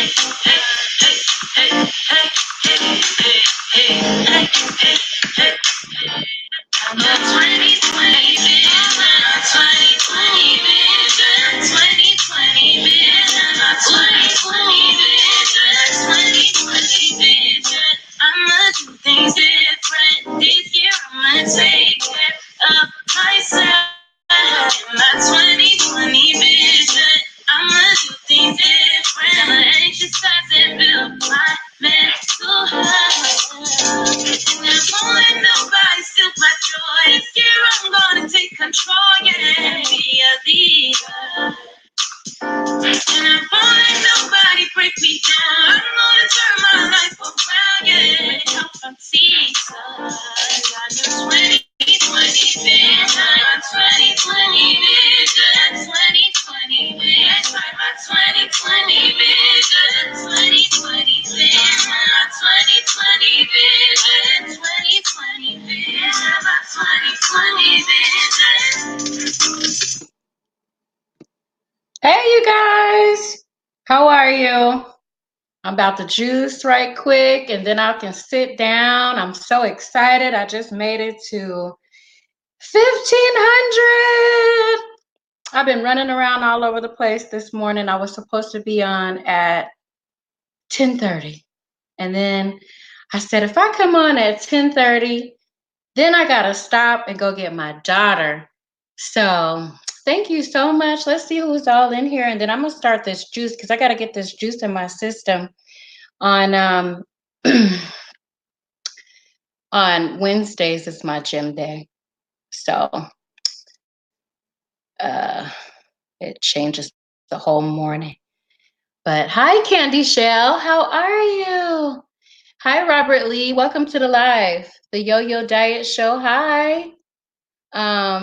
I'm a 2020 vision, a 2020 vision, 2020 vision, a 2020 vision, 2020 vision. I'ma do things different this year. I'ma take care of myself. My 2020 vision. I'ma do things different. I'ma exercise and build my mental health. And I won't let nobody steal my joy. This year I'm gonna take control, yeah, be a leader. And I won't let nobody break me down. I'm gonna turn my life around, yeah, help from seaside. I know 2020 vision, 2020 vision, 2020 vision, my 2020 vision, 2020 vision, my 2020 vision, 2020 vision, my 2020 vision. Hey, you guys, how are you? I'm about to juice right quick and then I can sit down. I'm so excited. I just made it to 1500. I've been running around all over the place this morning. I was supposed to be on at 10:30. And then I said, if I come on at 10:30, then I got to stop and go get my daughter. So thank you so much. Let's see who's all in here. And then I'm going to start this juice because I got to get this juice in my system on on Wednesdays is my gym day. So it changes the whole morning. But hi, Candy Shell. How are you? Hi, Robert Lee. Welcome to the live, the Yo-Yo Diet Show. Hi.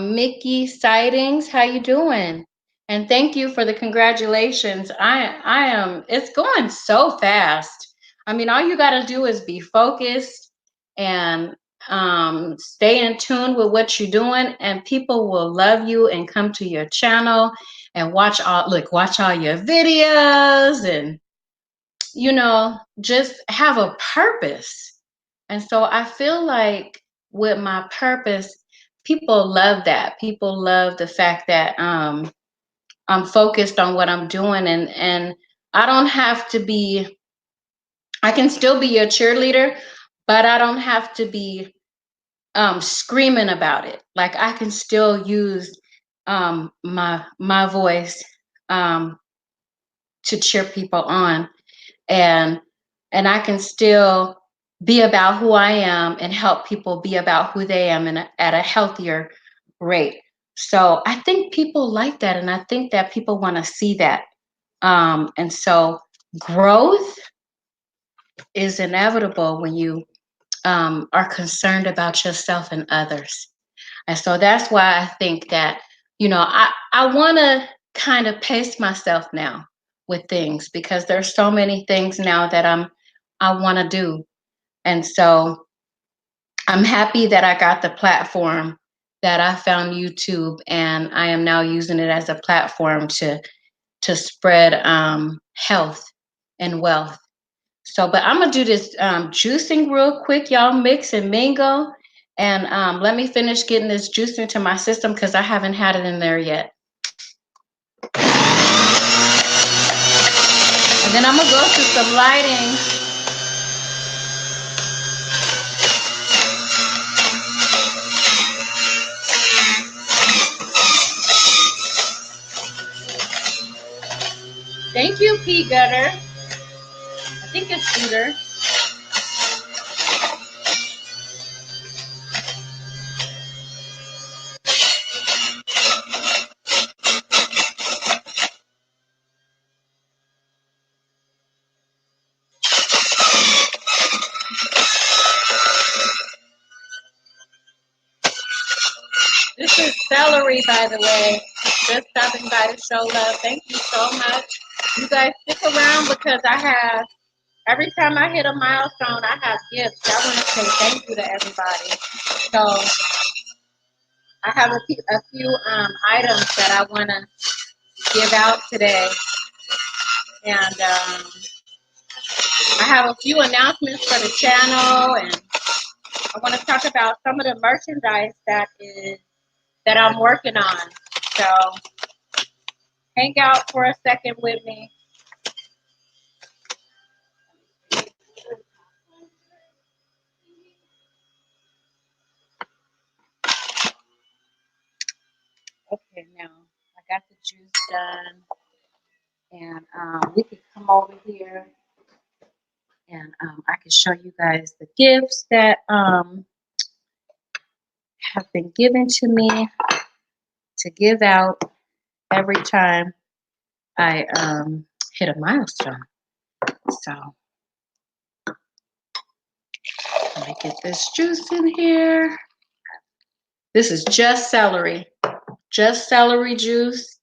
Mickey Sightings, how you doing? And thank you for the congratulations. I am, it's going so fast. I mean, all you got to do is be focused and stay in tune with what you're doing, and people will love you and come to your channel and watch all your videos and just have a purpose. And so I feel like with my purpose, people love that. People love the fact that I'm focused on what I'm doing, and I don't have to be, I can still be your cheerleader, but I don't have to be screaming about it. Like I can still use my voice to cheer people on, and I can still be about who I am and help people be about who they am at a healthier rate. So I think people like that, and I think that people want to see that. And so growth is inevitable when you are concerned about yourself and others. And so that's why I think that, I want to kind of pace myself now with things, because there's so many things now that I want to do. And so I'm happy that I got the platform, that I found YouTube, and I am now using it as a platform to spread health and wealth. So, but I'm gonna do this juicing real quick, y'all. Mix and mingle, and let me finish getting this juice into my system because I haven't had it in there yet. And then I'm gonna go through some lighting. Thank you, Pea Gutter. I think it's Peter. This is Celery, by the way. Just stopping by to show love. Thank you so much. You guys stick around because I have, every time I hit a milestone, I have gifts. I want to say thank you to everybody. So I have a few items that I want to give out today. And I have a few announcements for the channel, and I want to talk about some of the merchandise that I'm working on. So hang out for a second with me. Okay, now I got the juice done, and we can come over here, and I can show you guys the gifts that have been given to me to give out every time I hit a milestone. So let me get this juice in here. This is just celery juice.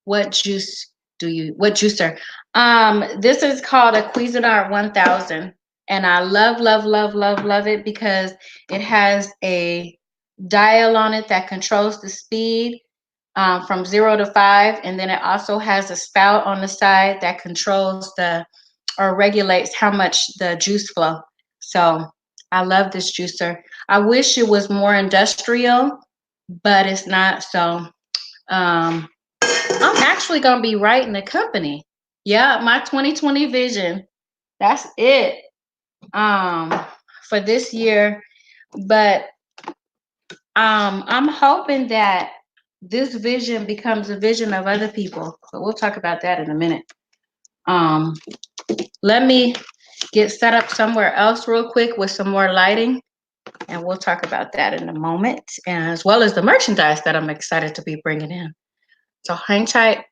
What juicer? This is called a Cuisinart 1000. And I love it because it has a dial on it that controls the speed from 0 to 5. And then it also has a spout on the side that controls or regulates how much the juice flow. So I love this juicer. I wish it was more industrial, but it's not. So I'm actually going to be writing the company. Yeah, my 2020 vision. That's it for this year. But I'm hoping that this vision becomes a vision of other people. So we'll talk about that in a minute. Let me get set up somewhere else real quick with some more lighting, and we'll talk about that in a moment, as well as the merchandise that I'm excited to be bringing in. So hang tight.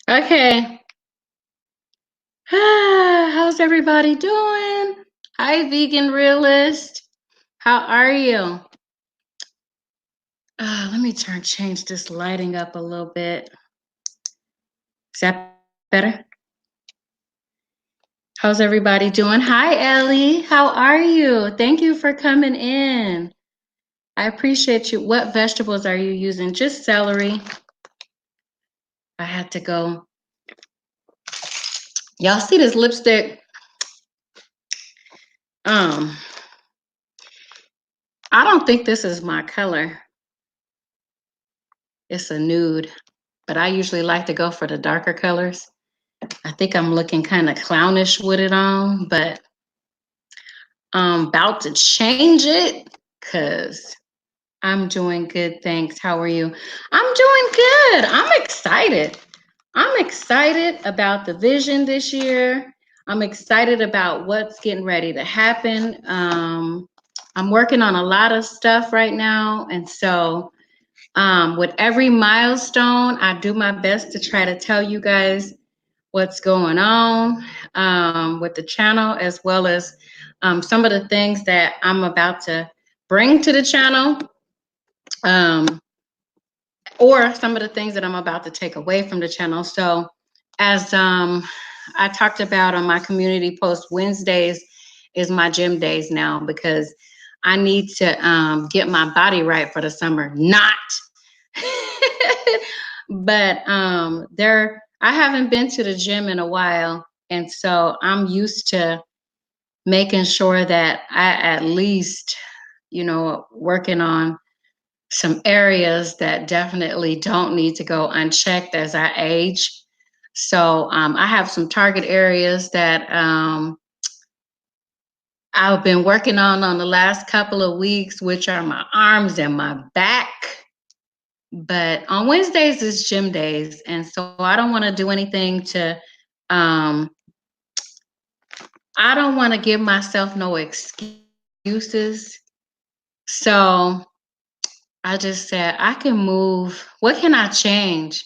Okay. How's everybody doing? Hi, Vegan Realist. How are you? Let me change this lighting up a little bit. Is that better? How's everybody doing? Hi, Ellie. How are you? Thank you for coming in. I appreciate you. What vegetables are you using? Just celery. I had to go. Y'all see this lipstick? I don't think this is my color. It's a nude, but I usually like to go for the darker colors. I think I'm looking kind of clownish with it on, but I'm about to change it because I'm doing good. Thanks. How are you? I'm doing good. I'm excited. I'm excited about the vision this year. I'm excited about what's getting ready to happen. I'm working on a lot of stuff right now. And so with every milestone, I do my best to try to tell you guys what's going on with the channel, as well as some of the things that I'm about to bring to the channel, or some of the things that I'm about to take away from the channel. So as I talked about on my community post, Wednesdays is my gym days now, because I need to get my body right for the summer. Not. But I haven't been to the gym in a while, and so I'm used to making sure that I at least, working on some areas that definitely don't need to go unchecked as I age. So I have some target areas that I've been working on the last couple of weeks, which are my arms and my back. But on Wednesdays is gym days, and so I don't want to do anything to I don't want to give myself no excuses. So I just said, I can move. What can I change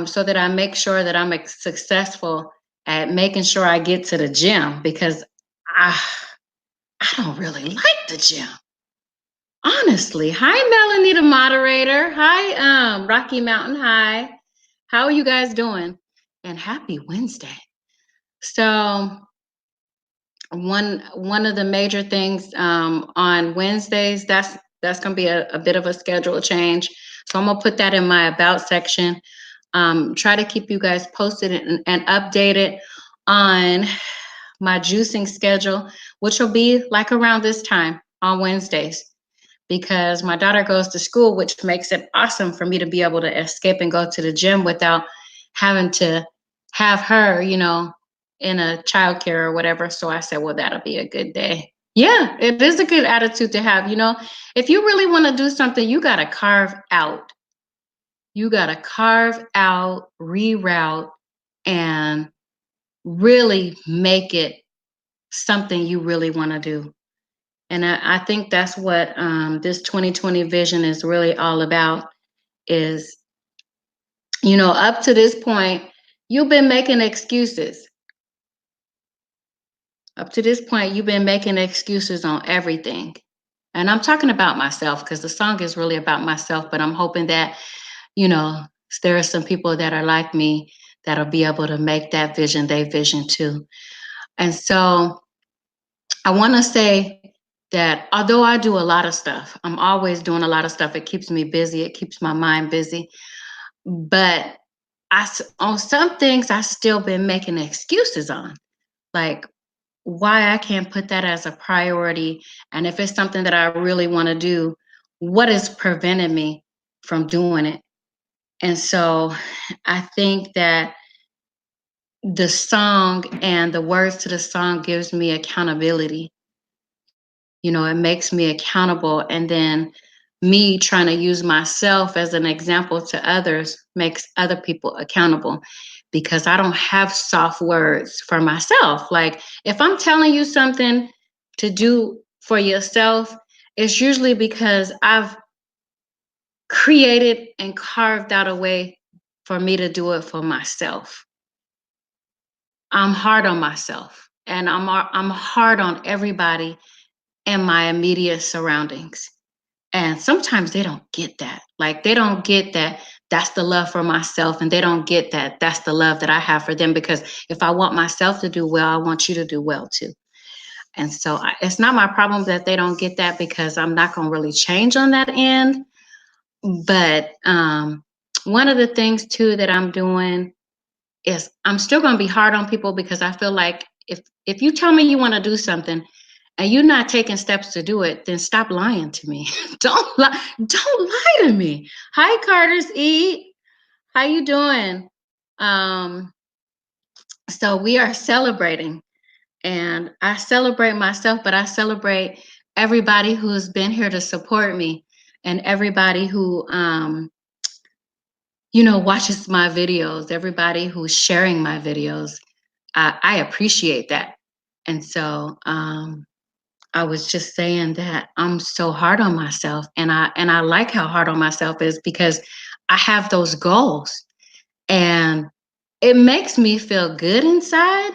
so that I make sure that I'm successful at making sure I get to the gym? Because I, I don't really like the gym. Honestly. Hi, Melanie, the moderator. Hi, Rocky Mountain High. How are you guys doing? And happy Wednesday. So one of the major things on Wednesdays, that's gonna be a bit of a schedule change. So I'm gonna put that in my about section. Try to keep you guys posted and updated on my juicing schedule, which will be like around this time on Wednesdays, because my daughter goes to school, which makes it awesome for me to be able to escape and go to the gym without having to have her, in a childcare or whatever. So I said, well, that'll be a good day. Yeah, it is a good attitude to have. If you really want to do something, you got to carve out. You got to carve out, reroute, and really make it something you really want to do. And I think that's what this 2020 vision is really all about is, up to this point, you've been making excuses. Up to this point, you've been making excuses on everything. And I'm talking about myself because the song is really about myself, but I'm hoping that, there are some people that are like me that'll be able to make that vision their vision too. And so I want to say that although I do a lot of stuff, I'm always doing a lot of stuff. It keeps me busy. It keeps my mind busy. But on some things, I still been making excuses on, like why I can't put that as a priority. And if it's something that I really want to do, what is preventing me from doing it? And so I think that the song and the words to the song gives me accountability. It makes me accountable. And then me trying to use myself as an example to others makes other people accountable, because I don't have soft words for myself. Like if I'm telling you something to do for yourself, it's usually because I've created and carved out a way for me to do it for myself. I'm hard on myself, and I'm hard on everybody in my immediate surroundings. And sometimes they don't get that. Like they don't get that that's the love for myself, and they don't get that. That's the love that I have for them, because if I want myself to do well, I want you to do well too. And so it's not my problem that they don't get that, because I'm not going to really change on that end. But one of the things too that I'm doing is I'm still going to be hard on people, because I feel like if you tell me you want to do something and you're not taking steps to do it, then stop lying to me. Don't lie to me. Hi, Carter's E. How you doing? Um, so we are celebrating, and I celebrate myself, but I celebrate everybody who's been here to support me, and everybody who watches my videos, everybody who's sharing my videos. I appreciate that. And so I was just saying that I'm so hard on myself, and I like how hard on myself is, because I have those goals, and it makes me feel good inside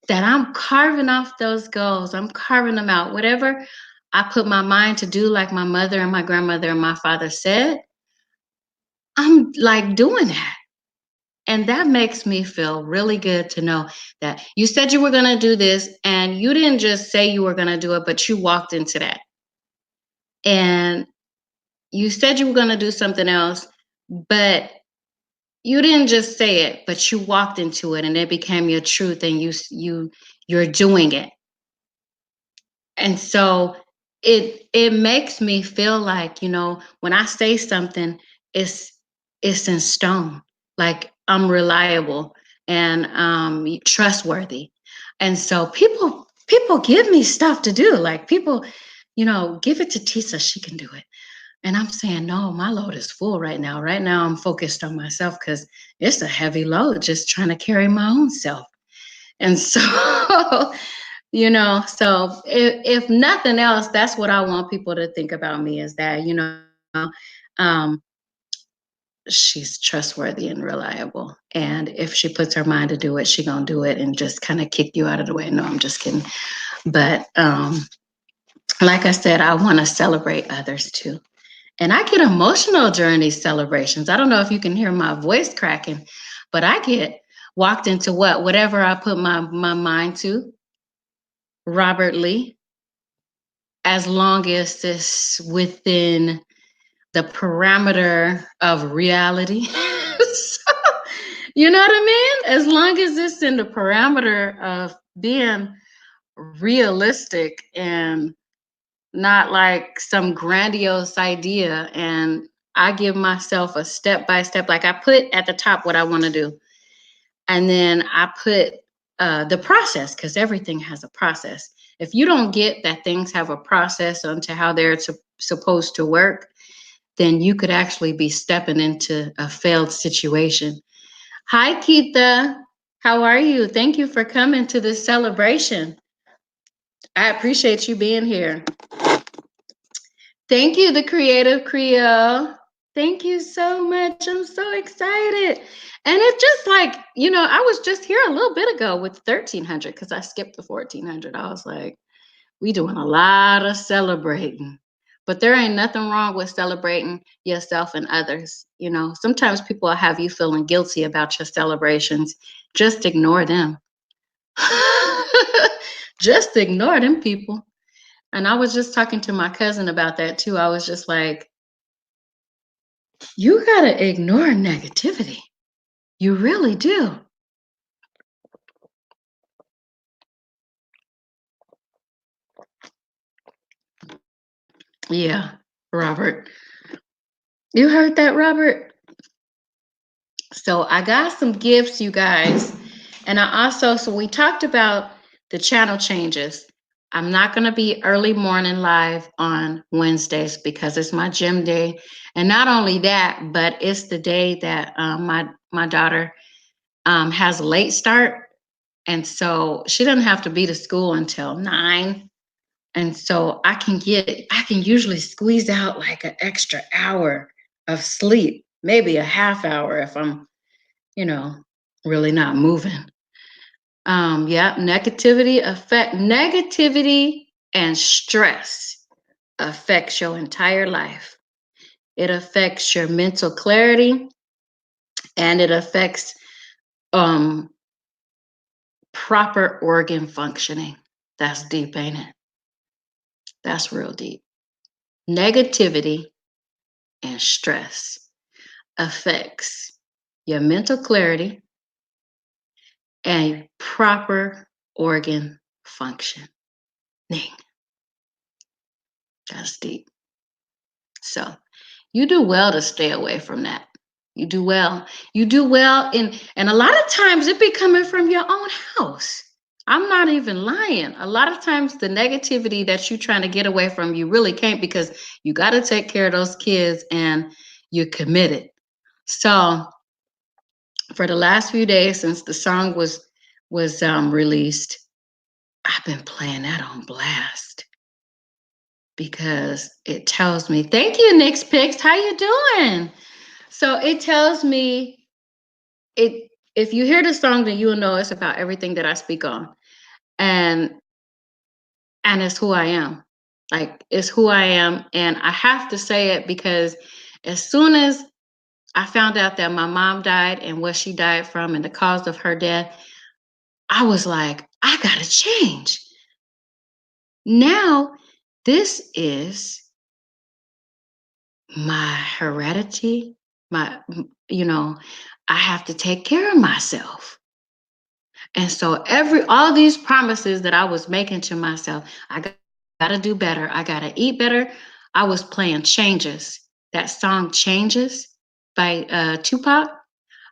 that I'm carving off those goals. I'm carving them out. Whatever I put my mind to do, like my mother and my grandmother and my father said, I'm like doing that. And that makes me feel really good to know that you said you were going to do this, and you didn't just say you were going to do it, but you walked into that. And you said you were going to do something else, but you didn't just say it, but you walked into it, and it became your truth, and you're doing it. And so it makes me feel like, when I say something, it's it's in stone. Like I'm reliable and trustworthy. And so people give me stuff to do. Like people, give it to Tisa, she can do it. And I'm saying, no, my load is full right now. Right now, I'm focused on myself, because it's a heavy load just trying to carry my own self. And so, so if nothing else, that's what I want people to think about me, is that, um, she's trustworthy and reliable. And if she puts her mind to do it, she gonna do it, and just kind of kick you out of the way. No, I'm just kidding. But like I said, I want to celebrate others too. And I get emotional during these celebrations. I don't know if you can hear my voice cracking, but I get walked into whatever I put my mind to, Robert Lee, as long as it's within the parameter of reality. So, you know what I mean? As long as it's in the parameter of being realistic, and not like some grandiose idea. And I give myself a step by step. Like I put at the top what I want to do, and then I put the process, because everything has a process. If you don't get that things have a process onto how they're supposed to work, then you could actually be stepping into a failed situation. Hi, Keitha. How are you? Thank you for coming to this celebration. I appreciate you being here. Thank you, the Creative Creole. Thank you so much. I'm so excited. And it's just like, I was just here a little bit ago with 1300, because I skipped the 1400. I was like, we doing a lot of celebrating. But there ain't nothing wrong with celebrating yourself and others. Sometimes people have you feeling guilty about your celebrations. Just ignore them. Just ignore them people. And I was just talking to my cousin about that too. I was just like, you got to ignore negativity. You really do. Yeah, Robert. You heard that, Robert? So I got some gifts, you guys. And so we talked about the channel changes. I'm not going to be early morning live on Wednesdays, because it's my gym day. And not only that, but it's the day that my daughter has a late start. And so she doesn't have to be to school until 9. And so I can usually squeeze out like an extra hour of sleep, maybe a half hour if I'm, really not moving. Yeah, negativity and stress affects your entire life. It affects your mental clarity. and it affects um, proper organ functioning. That's deep, ain't it? That's real deep. Negativity and stress affects your mental clarity and proper organ functioning. That's deep. So you do well to stay away from that. You do well. You do well, and a lot of times it be coming from your own house. I'm not even lying. A lot of times the negativity that you're trying to get away from, you really can't, because you got to take care of those kids and you're committed. So for the last few days since the song was released, I've been playing that on blast because it tells me, thank you, Nick's Picks. How you doing? So it tells me, it if you hear the song, then you will know it's about everything that I speak on. And it's who I am. Like, it's who I am. And I have to say it because as soon as I found out that my mom died and what she died from and the cause of her death, I was like, I gotta change. Now, this is my heredity, my, I have to take care of myself. And so all these promises that I was making to myself, I gotta do better. I gotta eat better. I was playing Changes. That song Changes by Tupac.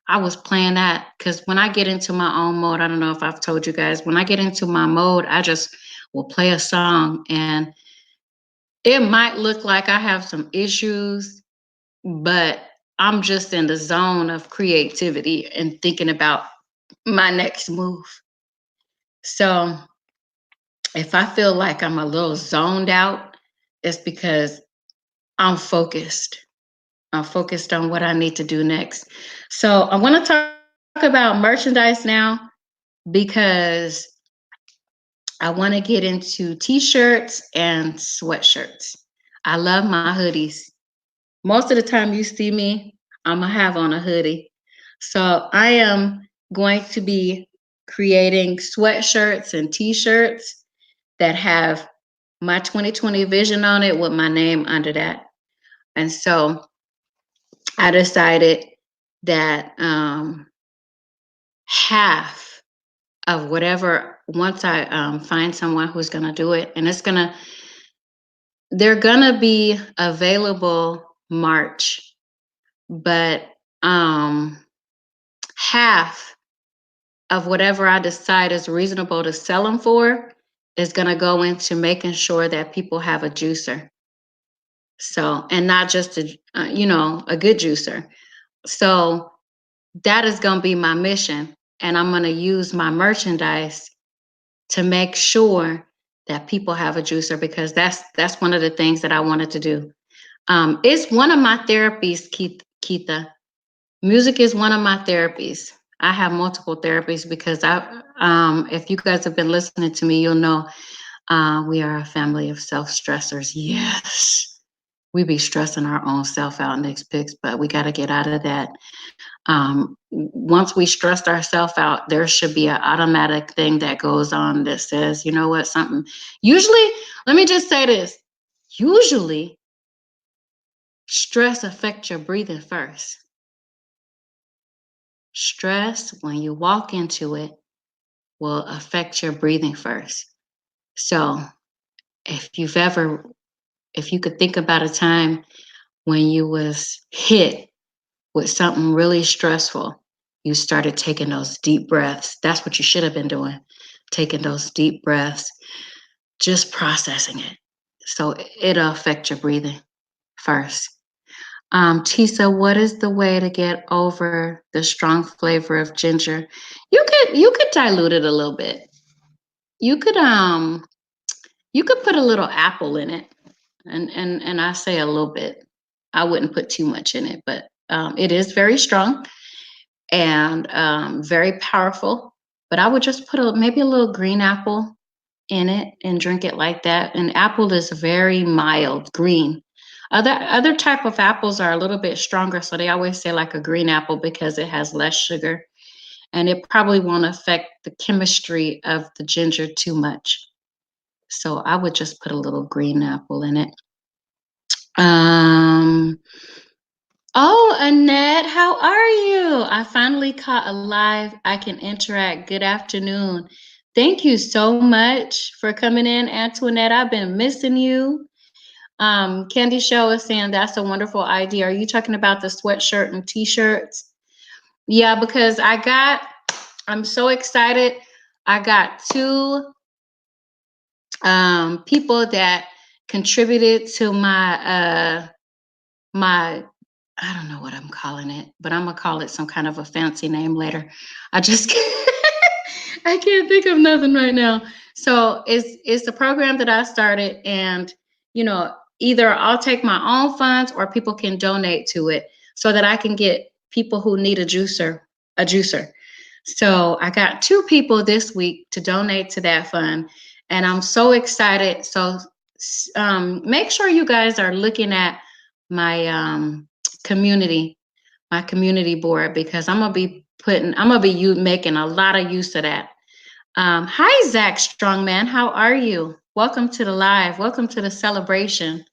I was playing that because when I get into my own mode, I don't know if I've told you guys, when I get into my mode, I just will play a song, and it might look like I have some issues, but I'm just in the zone of creativity and thinking about my next move. So if I feel like I'm a little zoned out, it's because I'm focused. I'm focused on what I need to do next. So I want to talk about merchandise now because I want to get into t-shirts and sweatshirts. I love my hoodies. Most of the time you see me, I'm going to have on a hoodie. So I am going to be creating sweatshirts and t-shirts that have my 2020 vision on it with my name under that. And so I decided that half of whatever, once I find someone who's going to do it, and they're going to be available March, but half of whatever I decide is reasonable to sell them for is going to go into making sure that people have a juicer. So, and not just a good juicer. So that is going to be my mission. And I'm going to use my merchandise to make sure that people have a juicer, because that's one of the things that I wanted to do. It's one of my therapies, Keitha. Music is one of my therapies. I have multiple therapies because if you guys have been listening to me, you'll know we are a family of self-stressors. Yes. We be stressing our own self out, Nick's Picks, but we got to get out of that. Once we stressed ourselves out, there should be an automatic thing that goes on that says, you know what, something. Usually, let me just say this. Usually, stress affects your breathing first. Stress, when you walk into it, will affect your breathing first. So if you could think about a time when you was hit with something really stressful, you started taking those deep breaths. That's what you should have been doing, taking those deep breaths, just processing it. So it'll affect your breathing first. Tisa, what is the way to get over the strong flavor of ginger? You could dilute it a little bit. You could put a little apple in it, and I say a little bit. I wouldn't put too much in it, but it is very strong and very powerful. But I would just put maybe a little green apple in it and drink it like that. And apple is very mild green. Other type of apples are a little bit stronger, so they always say like a green apple because it has less sugar, and it probably won't affect the chemistry of the ginger too much. So I would just put a little green apple in it. Um, oh, Annette, how are you? I finally caught a live. I can interact. Good afternoon. Thank you so much for coming in, Antoinette. I've been missing you. Candy Show is saying that's a wonderful idea. Are you talking about the sweatshirt and t-shirts? Yeah, because I'm so excited. I got two people that contributed to my I don't know what I'm calling it, but I'm gonna call it some kind of a fancy name later. I just I can't think of nothing right now. So it's the program that I started, and you know, either I'll take my own funds or people can donate to it so that I can get people who need a juicer. So I got two people this week to donate to that fund, and I'm so excited. So make sure you guys are looking at my community, my community board, because I'm gonna be making a lot of use of that. Hi, Zach Strongman. How are you? Welcome to the live. Welcome to the celebration.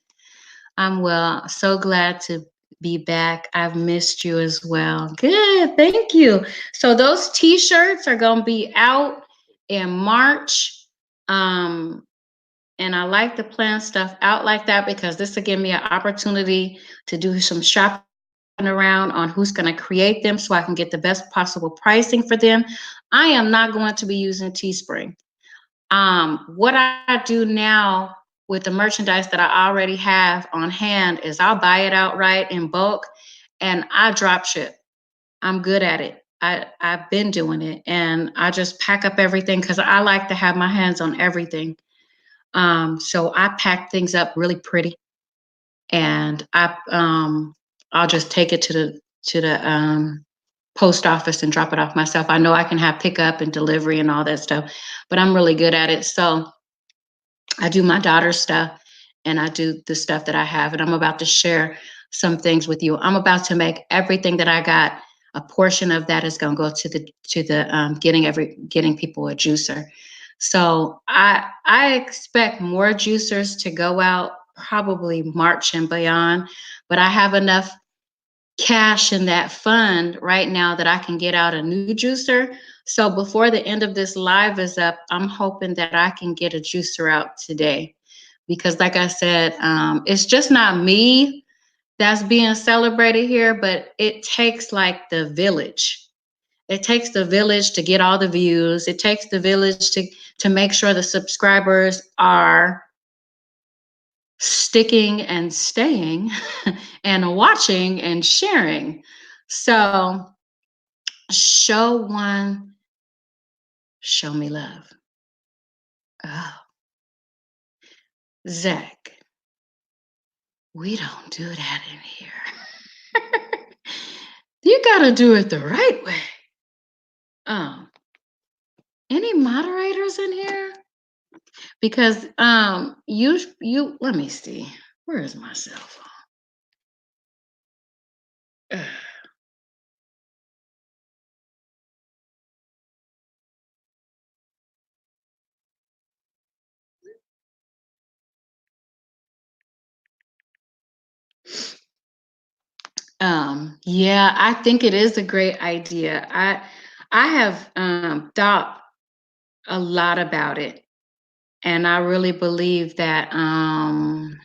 I'm well. So glad to be back. I've missed you as well. Good. Thank you. So those t-shirts are going to be out in March. Um, and I like to plan stuff out like that because this will give me an opportunity to do some shopping around on who's going to create them so I can get the best possible pricing for them. I am not going to be using Teespring. What I do now with the merchandise that I already have on hand is I'll buy it outright in bulk and I drop ship. I'm good at it. I've been doing it and I just pack up everything because I like to have my hands on everything. So I pack things up really pretty and I'll just take it to the post office and drop it off myself. I know I can have pickup and delivery and all that stuff, but I'm really good at it. So I do my daughter's stuff and I do the stuff that I have. And I'm about to share some things with you. I'm about to make everything that I got. A portion of that is going to go to the getting people a juicer. So I expect more juicers to go out probably March and beyond, but I have enough cash in that fund right now that I can get out a new juicer. So before the end of this live is up, I'm hoping that I can get a juicer out today. Because like I said, it's just not me that's being celebrated here, but it takes like the village. It takes the village to get all the views. It takes the village to make sure the subscribers are sticking and staying and watching and sharing. So show one, show me love. Oh, Zach, we don't do that in here. You gotta do it the right way. Um, any moderators in here? Because you let me see. Where is my cell phone? Yeah, I think it is a great idea. I have thought a lot about it, and I really believe that I'm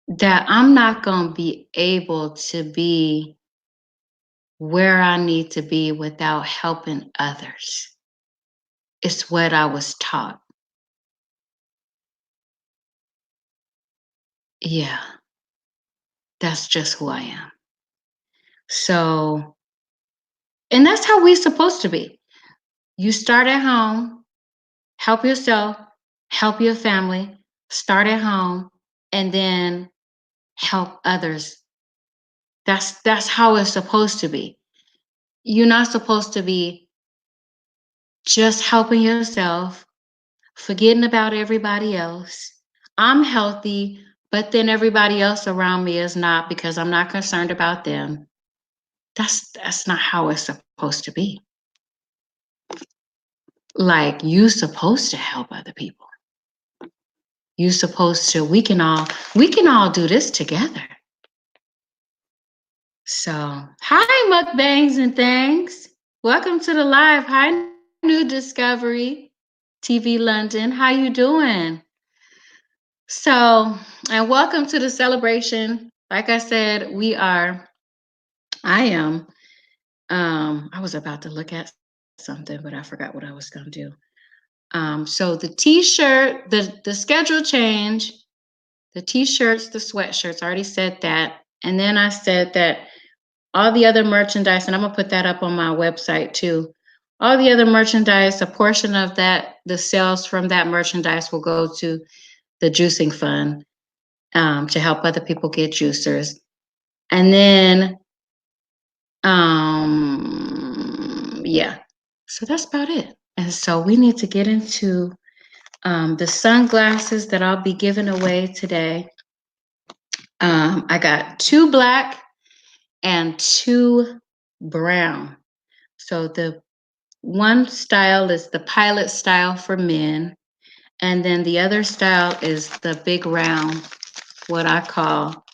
not going to be able to be where I need to be without helping others. It's what I was taught. Yeah, that's just who I am. So, and that's how we're supposed to be. You start at home, help yourself, help your family, start at home, and then help others. That's how it's supposed to be. You're not supposed to be just helping yourself, forgetting about everybody else, I'm healthy, but then everybody else around me is not because I'm not concerned about them. That's not how it's supposed to be. Like, you're supposed to help other people. You're supposed to, we can all do this together. So, hi mukbangs and things. Welcome to the live. Hi New Discovery TV London. How you doing? So, and welcome to the celebration. Like I said, I was about to look at something, but I forgot what I was going to do. So the t-shirt, the schedule change, the t-shirts, the sweatshirts, I already said that. And then I said that all the other merchandise, and I'm gonna put that up on my website too. All the other merchandise, a portion of that, the sales from that merchandise will go to the juicing fund to help other people get juicers. And then, yeah, so that's about it. And so we need to get into the sunglasses that I'll be giving away today. I got 2 black and 2 brown. So the one style is the pilot style for men, and then the other style is the big round, what I call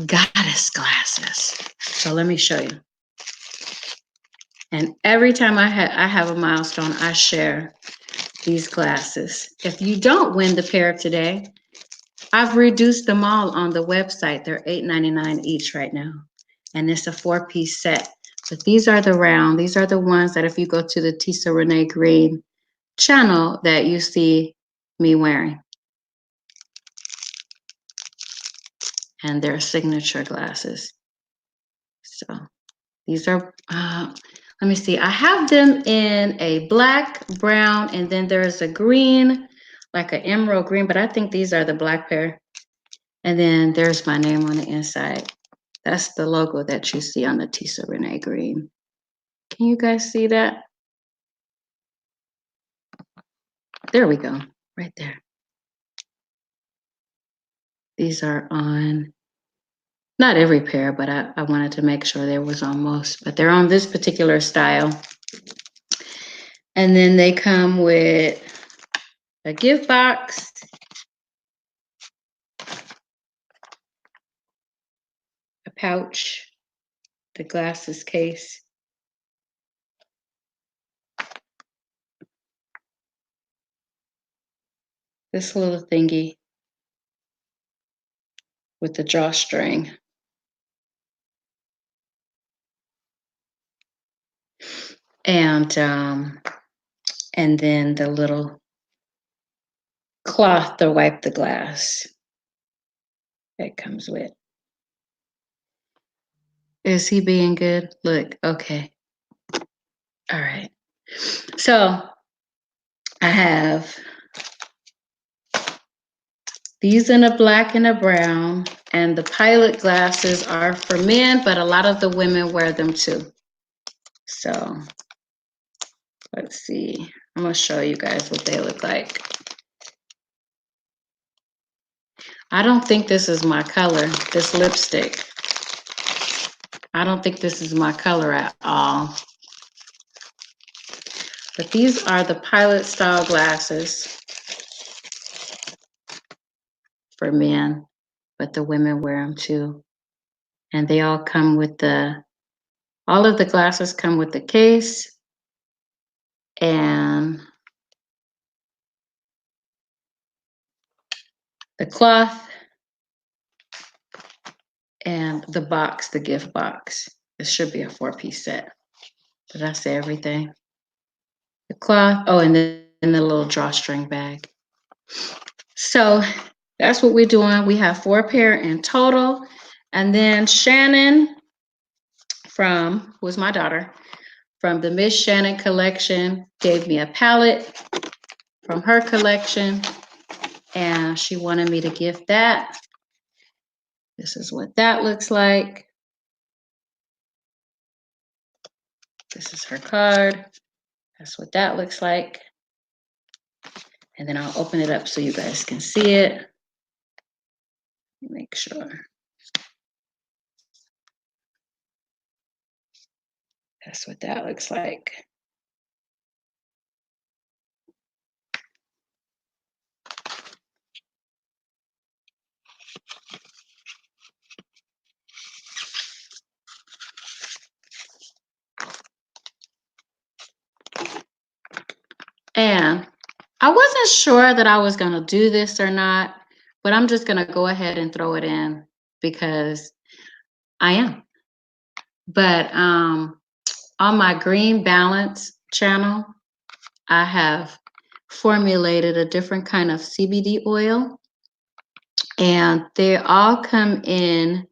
goddess glasses. So let me show you. And every time I have a milestone, I share these glasses. If you don't win the pair today, I've reduced them all on the website. They're $8.99 each right now. And it's a 4-piece set. But these are the round. These are the ones that if you go to the Tisa Renee Green channel that you see me wearing. And they're signature glasses. So these are, let me see. I have them in a black, brown, and then there's a green, like an emerald green, but I think these are the black pair. And then there's my name on the inside. That's the logo that you see on the Tisa Renee Green. Can you guys see that? There we go, right there. These are on, not every pair, but I wanted to make sure there was on most, but they're on this particular style. And then they come with a gift box, a pouch, the glasses case, this little thingy with the drawstring. And then the little cloth to wipe the glass that comes with. Is he being good? Look, okay. All right. So I have these in a black and a brown, and the pilot glasses are for men, but a lot of the women wear them too. So let's see. I'm gonna show you guys what they look like. I don't think this is my color, this lipstick. I don't think this is my color at all. But these are the pilot style glasses for men, but the women wear them too. And they all come with all of the glasses come with the case and the cloth and the box, the gift box. It should be a 4-piece set. Did I say everything? The cloth, oh, and then the little drawstring bag. So that's what we're doing. We have 4 pair in total. And then Shannon who's my daughter, from the Miss Shannon collection, gave me a palette from her collection. And she wanted me to gift that. This is what that looks like. This is her card. That's what that looks like. And then I'll open it up so you guys can see it. Make sure. That's what that looks like. And I wasn't sure that I was going to do this or not, but I'm just going to go ahead and throw it in because I am. But on my Green Balance channel, I have formulated a different kind of CBD oil, and they all come in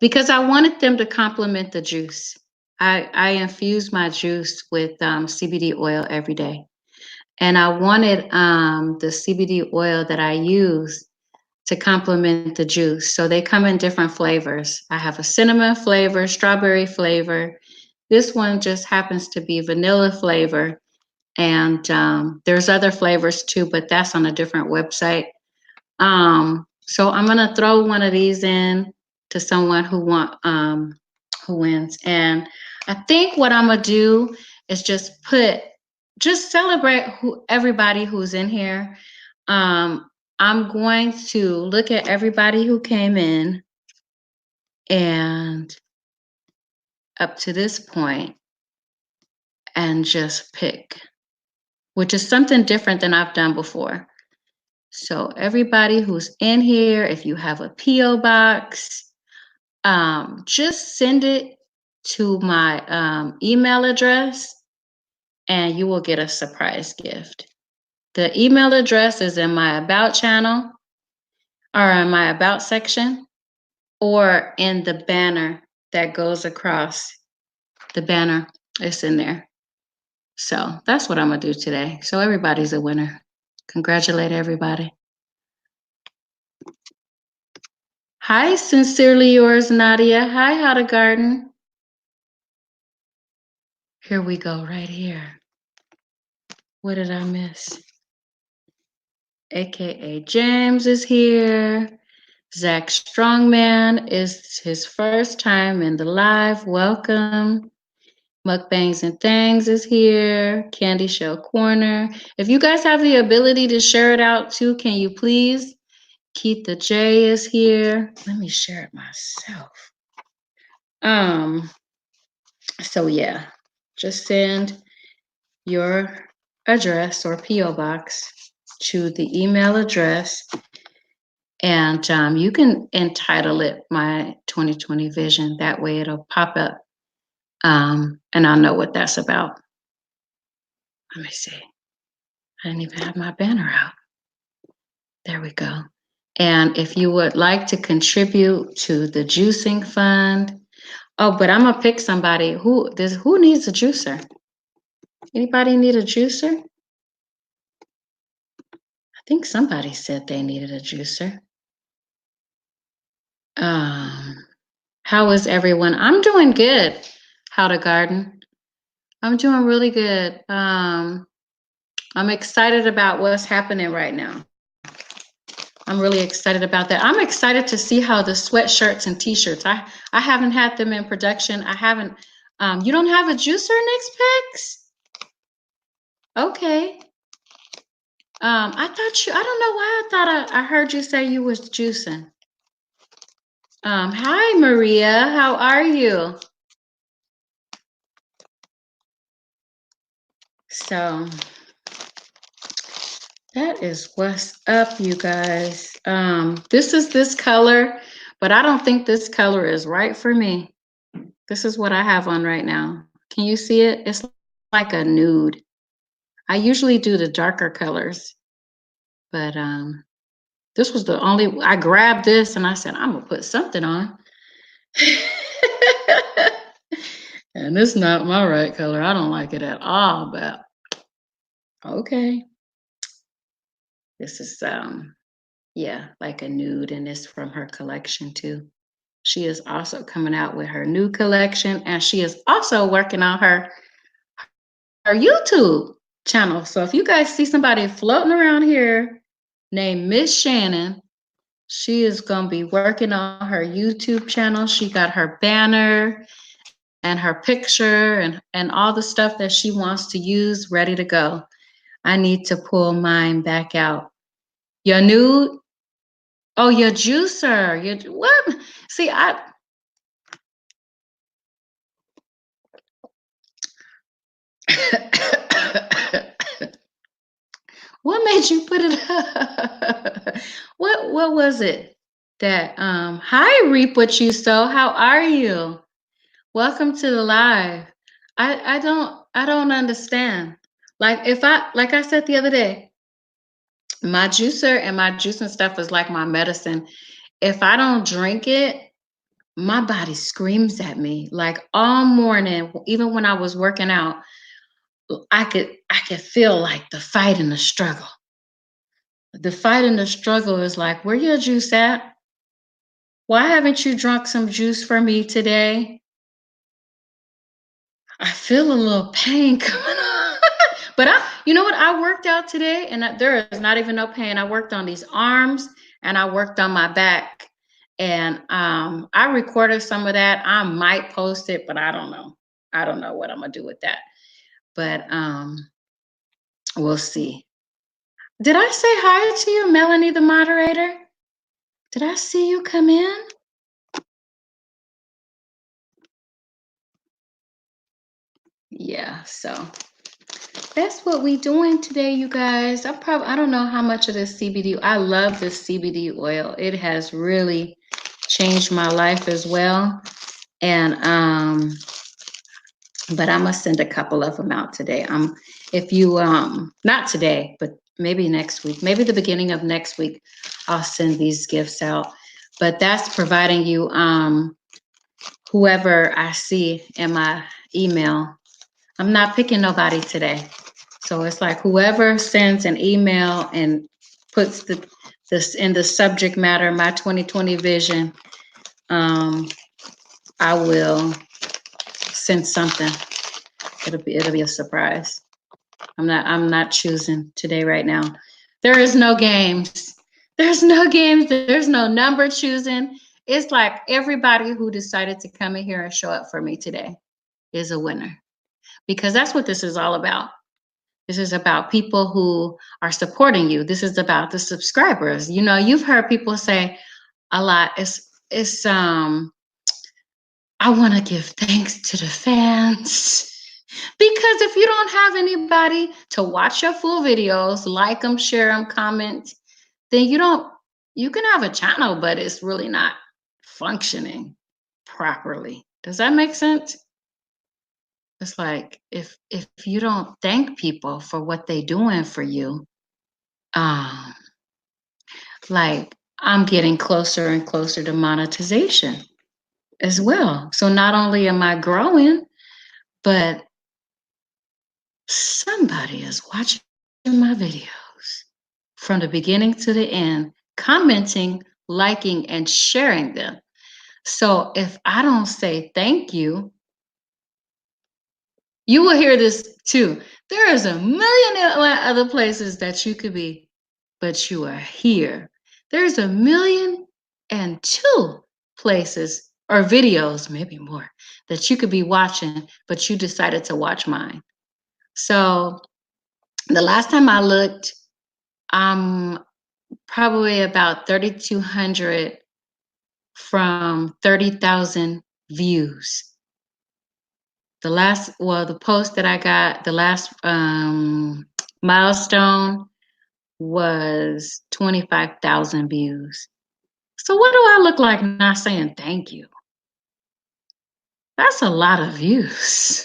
because I wanted them to complement the juice. I infuse my juice with CBD oil every day. And I wanted the CBD oil that I use to complement the juice. So they come in different flavors. I have a cinnamon flavor, strawberry flavor. This one just happens to be vanilla flavor. And there's other flavors too, but that's on a different website. So I'm gonna throw one of these in to someone who wins. And I think what I'm gonna do is just celebrate everybody who's in here. I'm going to look at everybody who came in and up to this point and just pick, which is something different than I've done before. So everybody who's in here, if you have a P.O. box, just send it to my email address and you will get a surprise gift. The email address is in my About channel or in my About section or in the banner that goes across the banner. It's in there. So that's what I'm going to do today. So everybody's a winner. Congratulate everybody. Hi, sincerely yours, Nadia. Hi, How to Garden. Here we go, right here. What did I miss? AKA James is here. Zach Strongman is his first time in the live. Welcome. Mukbangs and Things is here. Candy Shell Corner. If you guys have the ability to share it out too, can you please? Keith the J is here. Let me share it myself. So yeah, just send your address or P.O. box to the email address, and you can entitle it My 2020 Vision. That way it'll pop up, and I'll know what that's about. Let me see. I didn't even have my banner out. There we go. And if you would like to contribute to the juicing fund, but I'm gonna pick somebody who needs a juicer. Anybody need a juicer? I think somebody said they needed a juicer. How is everyone? I'm doing good. How to Garden. I'm doing really good. I'm excited about what's happening right now. I'm really excited about that. I'm excited to see how the sweatshirts and t-shirts. I haven't had them in production. I haven't. You don't have a juicer, Nixpex? Okay. I thought you. I don't know why I thought I heard you say you was juicing. Hi Maria. How are you? So that is what's up, you guys. This is this color, but I don't think this color is right for me. This is what I have on right now. Can you see it? It's like a nude. I usually do the darker colors, but this was the only, I grabbed this and I said, I'm gonna put something on. And it's not my right color. I don't like it at all, but okay. This is yeah, like a nude, and it's from her collection too. She is also coming out with her new collection, and she is also working on her YouTube channel. So if you guys see somebody floating around here named Miss Shannon, She is going to be working on her YouTube channel. She got her banner and her picture and all the stuff that she wants to use ready to go. I need to pull mine back out. Your nude? Oh, your juicer. Your what? See, what made you put it up? What was it that hi Reap What You Sow. How are you? Welcome to the live. I don't understand. Like I said the other day, my juicer and my juicing stuff is like my medicine. If I don't drink it, my body screams at me. Like all morning, even when I was working out, I could feel like the fight and the struggle. The fight and the struggle is like, where your juice at? Why haven't you drunk some juice for me today? I feel a little pain coming on. But you know what? I worked out today and there is not even no pain. I worked on these arms and I worked on my back. And I recorded some of that. I might post it, but I don't know. I don't know what I'm gonna do with that. But we'll see. Did I say hi to you, Melanie, the moderator? Did I see you come in? Yeah, so that's what we doing today, you guys. I don't know how much of this CBD. I love this CBD oil. It has really changed my life as well. And but I must send a couple of them out today. If you not today, but maybe next week, maybe the beginning of next week, I'll send these gifts out. But that's providing you whoever I see in my email. I'm not picking nobody today. So it's like whoever sends an email and puts this in the subject matter, my 2020 vision, I will send something. It'll be a surprise. I'm not choosing today right now. There is no games. There's no games. There's no number choosing. It's like everybody who decided to come in here and show up for me today is a winner. Because that's what this is all about. This is about people who are supporting you. This is about the subscribers. You know, you've heard people say a lot. It's I want to give thanks to the fans. Because if you don't have anybody to watch your full videos, like them, share them, comment, then you can have a channel, but it's really not functioning properly. Does that make sense? It's like if you don't thank people for what they doing for you, um, like I'm getting closer and closer to monetization as well. So not only am I growing, but somebody is watching my videos from the beginning to the end, commenting, liking, and sharing them. So if I don't say thank you, you will hear this too. There is a million other places that you could be, but you are here. There's a million and two places or videos, maybe more, that you could be watching, but you decided to watch mine. So the last time I looked, probably about 3,200 from 30,000 views. The post that I got, the last milestone was 25,000 views. So what do I look like not saying thank you? That's a lot of views.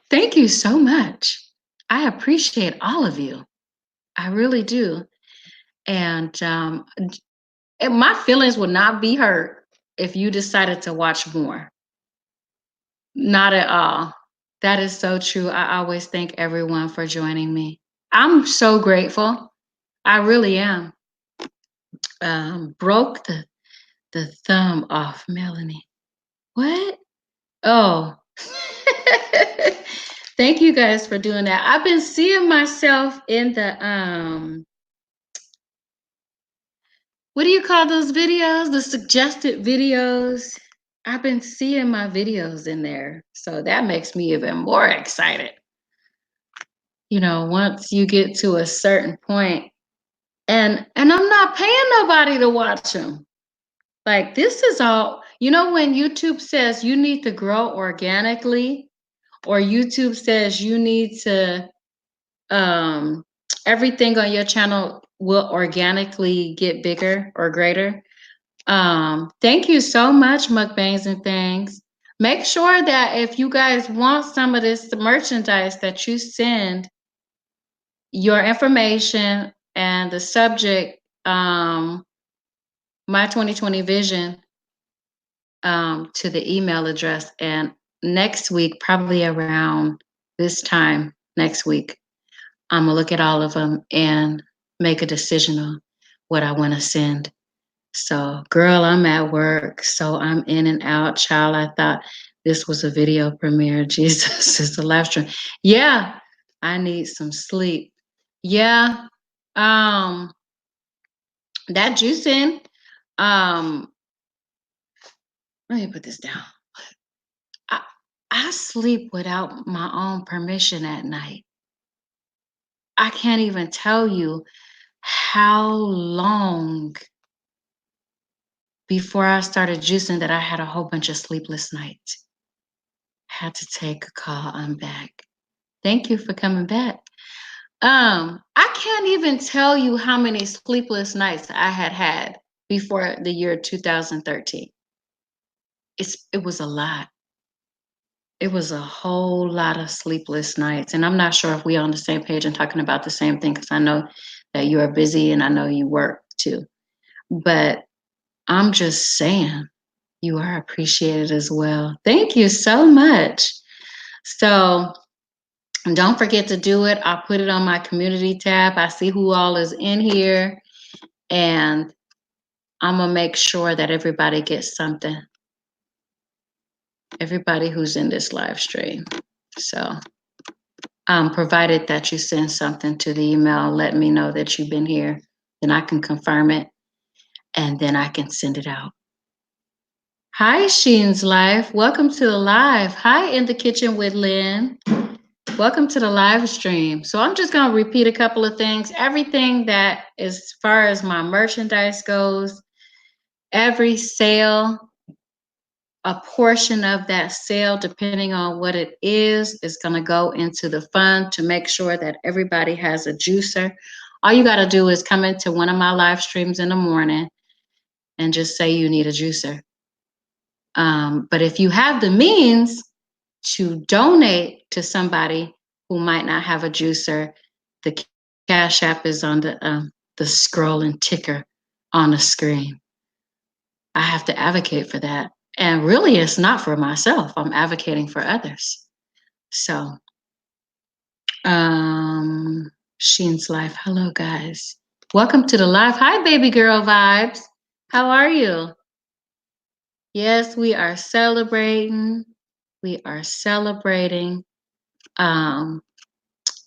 Thank you so much. I appreciate all of you. I really do. And my feelings would not be hurt if you decided to watch more. Not at all. That is so true. I always thank everyone for joining me. I'm so grateful. I really am. Broke the thumb off, Melanie. What? Oh. Thank you guys for doing that. I've been seeing myself in the what do you call those videos? The suggested videos. I've been seeing my videos in there. So that makes me even more excited. Once you get to a certain point, and I'm not paying nobody to watch them. Like, this is all, when YouTube says you need to grow organically, or YouTube says you need to um everything on your channel will organically get bigger or greater. Thank you so much, Mukbangs and Things. Make sure that if you guys want some of this merchandise, that you send your information and the subject, my 2020 vision, to the email address. And next week, probably around this time next week, I'm gonna look at all of them and make a decision on what I want to send. So, girl, I'm at work, so I'm in and out. Child, I thought this was a video premiere. Jesus, it's a live stream. Yeah, I need some sleep. Yeah, um, that juicing. Um, Let me put this down. I, I sleep without my own permission at night. I can't even tell you how long before I started juicing that I had a whole bunch of sleepless nights. Had to take a call. I'm back. Thank you for coming back. I can't even tell you how many sleepless nights I had before the year 2013. It was a lot. It was a whole lot of sleepless nights. And I'm not sure if we're on the same page and talking about the same thing, because I know that you are busy and I know you work too. But I'm just saying, you are appreciated as well. Thank you so much. So don't forget to do it. I'll put it on my community tab. I see who all is in here, and I'm going to make sure that everybody gets something. Everybody who's in this live stream. So, provided that you send something to the email, let me know that you've been here, then I can confirm it, and then I can send it out. Hi, Sheen's Life. Welcome to the live. Hi, In the Kitchen with Lynn. Welcome to the live stream. So I'm just going to repeat a couple of things. Everything that, as far as my merchandise goes, every sale, a portion of that sale, depending on what it is going to go into the fund to make sure that everybody has a juicer. All you got to do is come into one of my live streams in the morning and just say you need a juicer. But if you have the means to donate to somebody who might not have a juicer, the Cash App is on the scrolling ticker on the screen. I have to advocate for that. And really, it's not for myself. I'm advocating for others. So, Sheen's Life. Hello, guys. Welcome to the live. Hi, baby girl vibes. How are you? Yes, we are celebrating. We are celebrating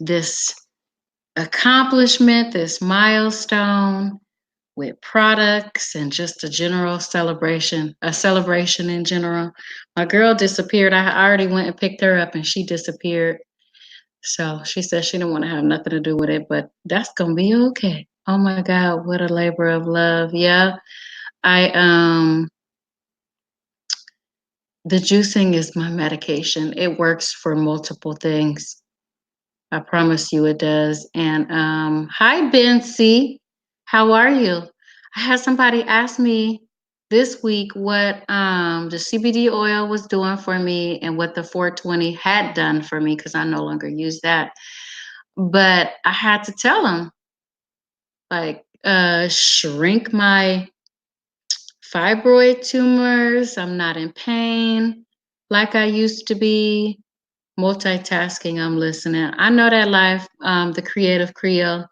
this accomplishment, this milestone with products and just a general celebration, a celebration in general. My girl disappeared. I already went and picked her up and she disappeared. So she said she didn't want to have nothing to do with it, but that's going to be okay. Oh my God, what a labor of love. Yeah. The juicing is my medication. It works for multiple things. I promise you it does. And hi, Ben C. How are you? I had somebody ask me this week what the CBD oil was doing for me and what the 420 had done for me, because I no longer use that. But I had to tell them, like, shrink my fibroid tumors. I'm not in pain like I used to be. Multitasking, I'm listening. I know that life, the creative Creole.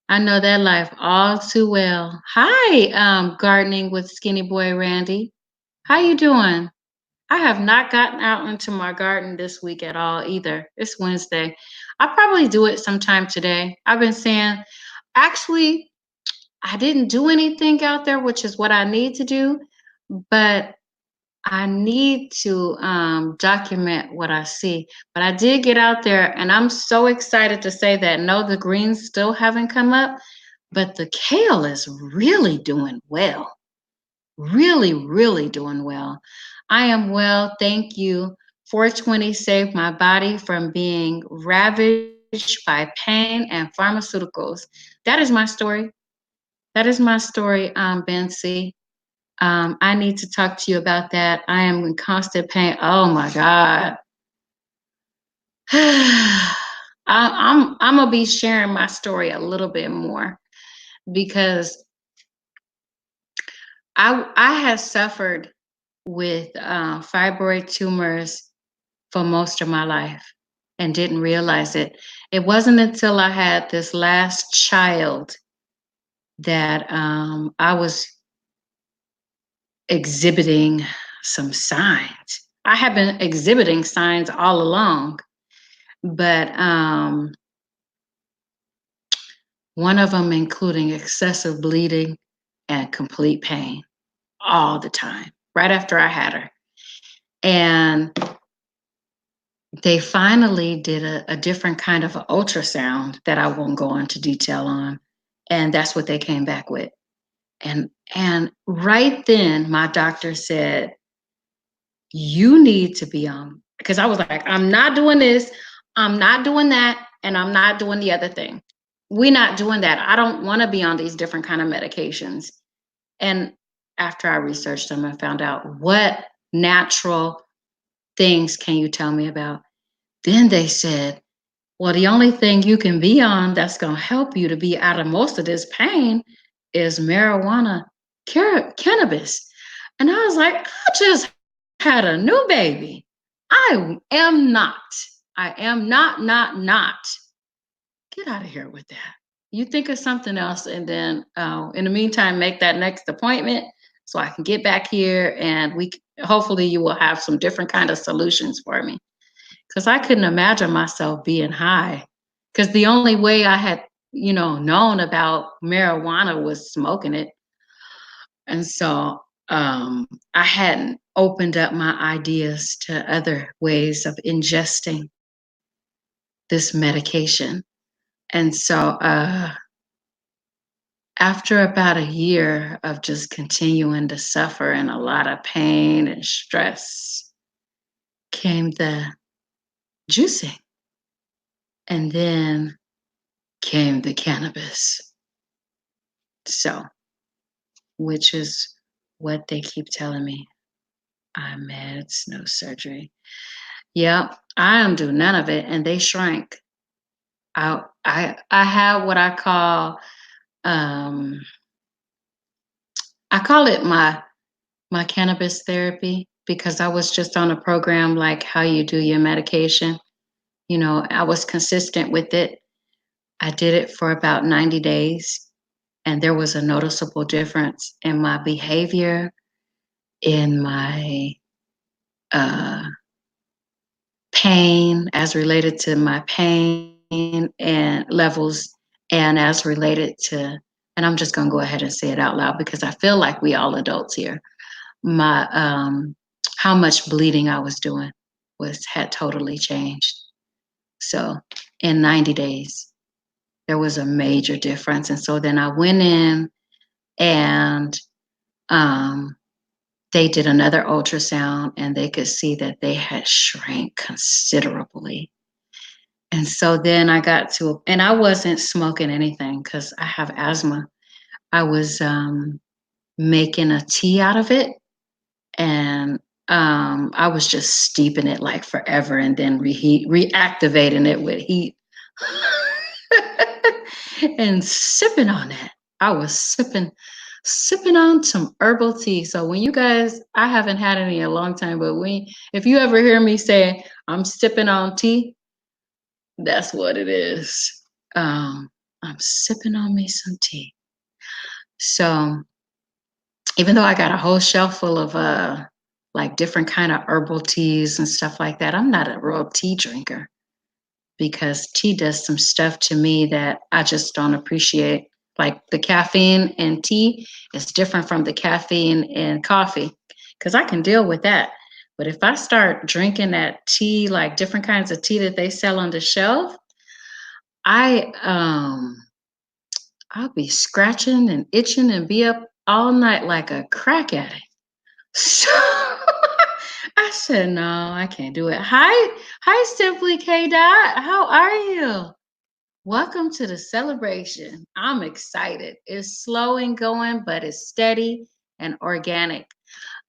I know that life all too well. Hi, gardening with Skinny Boy Randy. How you doing? I have not gotten out into my garden this week at all either. It's Wednesday. I'll probably do it sometime today. I've been saying, actually, I didn't do anything out there, which is what I need to do, but I need to document what I see. But I did get out there, and I'm so excited to say that no, the greens still haven't come up, but the kale is really doing well. Really, really doing well. I am well, thank you. 420 saved my body from being ravaged by pain and pharmaceuticals. That is my story. That is my story, Bency. I need to talk to you about that. I am in constant pain. Oh my God. I'm gonna be sharing my story a little bit more because I have suffered with fibroid tumors for most of my life and didn't realize it. It wasn't until I had this last child that I was exhibiting some signs. I have been exhibiting signs all along, but one of them including excessive bleeding and complete pain all the time, right after I had her. And they finally did a different kind of an ultrasound that I won't go into detail on. And that's what they came back with. And right then my doctor said, you need to be on, because I was like, I'm not doing this, I'm not doing that, and I'm not doing the other thing. We're not doing that. I don't want to be on these different kind of medications. And after I researched them and found out what natural things can you tell me about, then they said, well, the only thing you can be on that's going to help you to be out of most of this pain is marijuana, cannabis. And I was like, I just had a new baby. I am not. I am not. Get out of here with that. You think of something else, and then in the meantime, make that next appointment so I can get back here, and hopefully you will have some different kind of solutions for me, because I couldn't imagine myself being high. Because the only way I had, known about marijuana was smoking it. And so I hadn't opened up my ideas to other ways of ingesting this medication. And so after about a year of just continuing to suffer in a lot of pain and stress came the juicing. And then came the cannabis. So, which is what they keep telling me. I'm meds, no surgery. Yep, I don't do none of it, and they shrank. I have what I call it my cannabis therapy, because I was just on a program like how you do your medication. I was consistent with it. I did it for about 90 days, and there was a noticeable difference in my behavior, in my uh, pain, as related to my pain and levels, and as related to, and I'm just going to go ahead and say it out loud because I feel like we all adults here. My how much bleeding I was doing had totally changed. So in 90 days, there was a major difference. And so then I went in, and they did another ultrasound, and they could see that they had shrank considerably. And so then I got to, and I wasn't smoking anything because I have asthma. I was making a tea out of it, and I was just steeping it like forever, and then reactivating it with heat and sipping on it. I was sipping on some herbal tea. So when you guys, I haven't had any in a long time, but if you ever hear me say I'm sipping on tea, that's what it is. I'm sipping on me some tea. So even though I got a whole shelf full of like different kind of herbal teas and stuff like that, I'm not a real tea drinker, because tea does some stuff to me that I just don't appreciate. Like the caffeine in tea is different from the caffeine in coffee, because I can deal with that. But if I start drinking that tea, like different kinds of tea that they sell on the shelf, I I'll be scratching and itching and be up all night like a crack addict. So I said, no, I can't do it. Hi, Simply K Dot. How are you? Welcome to the celebration. I'm excited. It's slow and going, but it's steady and organic.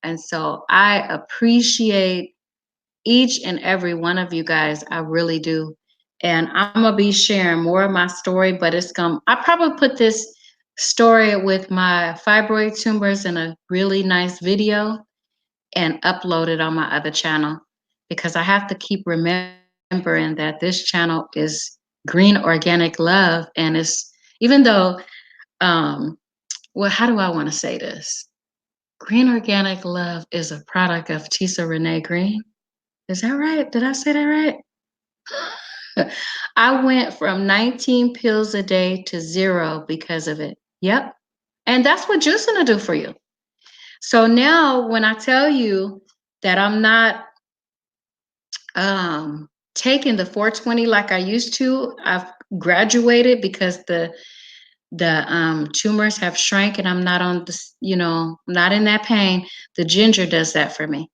And so I appreciate each and every one of you guys. I really do. And I'm gonna be sharing more of my story, but I probably put this story with my fibroid tumors in a really nice video and upload it on my other channel, because I have to keep remembering that this channel is Green Organic Love. And it's, even though, well, how do I want to say this? Green Organic Love is a product of Tisa Renee Green. Is that right? Did I say that right? I went from 19 pills a day to 0 because of it. Yep. And that's what juicing will do for you. So now when I tell you that I'm not taking the 420 like I used to, I've graduated because the tumors have shrank and I'm not on this, not in that pain. The ginger does that for me.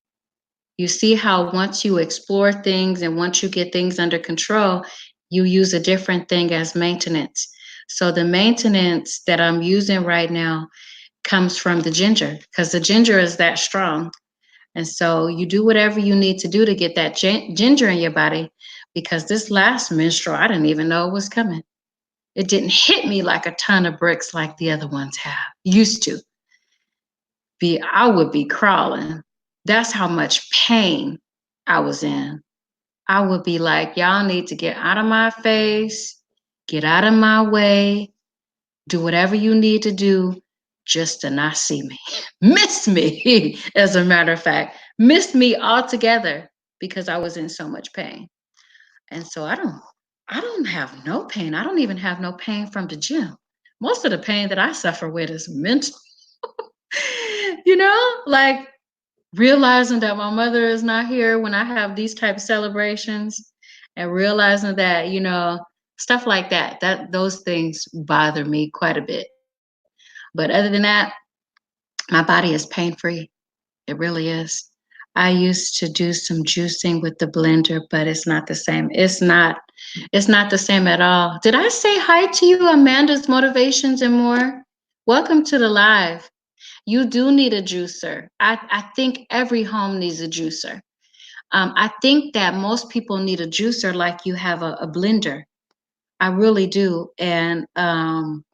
You see how once you explore things and once you get things under control, you use a different thing as maintenance. So the maintenance that I'm using right now comes from the ginger, because the ginger is that strong. And so you do whatever you need to do to get that ginger in your body, because this last menstrual, I didn't even know it was coming. It didn't hit me like a ton of bricks like the other ones have. Used to be, I would be crawling. That's how much pain I was in. I would be like, y'all need to get out of my face, get out of my way, do whatever you need to do just to not see me. Miss me, as a matter of fact, missed me altogether because I was in so much pain. And so I don't have no pain. I don't even have no pain from the gym. Most of the pain that I suffer with is mental. Like realizing that my mother is not here when I have these type of celebrations, and realizing that, stuff like that those things bother me quite a bit. But other than that, my body is pain free. It really is. I used to do some juicing with the blender, but it's not the same. It's not the same at all. Did I say hi to you, Amanda's Motivations and More? Welcome to the live. You do need a juicer. I think every home needs a juicer. I think that most people need a juicer like you have a blender. I really do. And I'm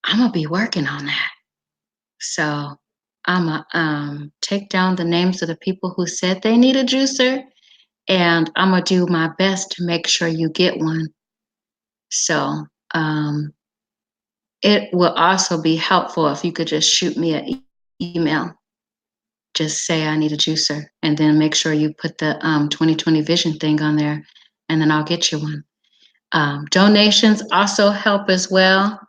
going to be working on that. So I'm going to take down the names of the people who said they need a juicer, and I'm going to do my best to make sure you get one. So it will also be helpful if you could just shoot me an email. Just say I need a juicer, and then make sure you put the 2020 vision thing on there, and then I'll get you one. Donations also help as well.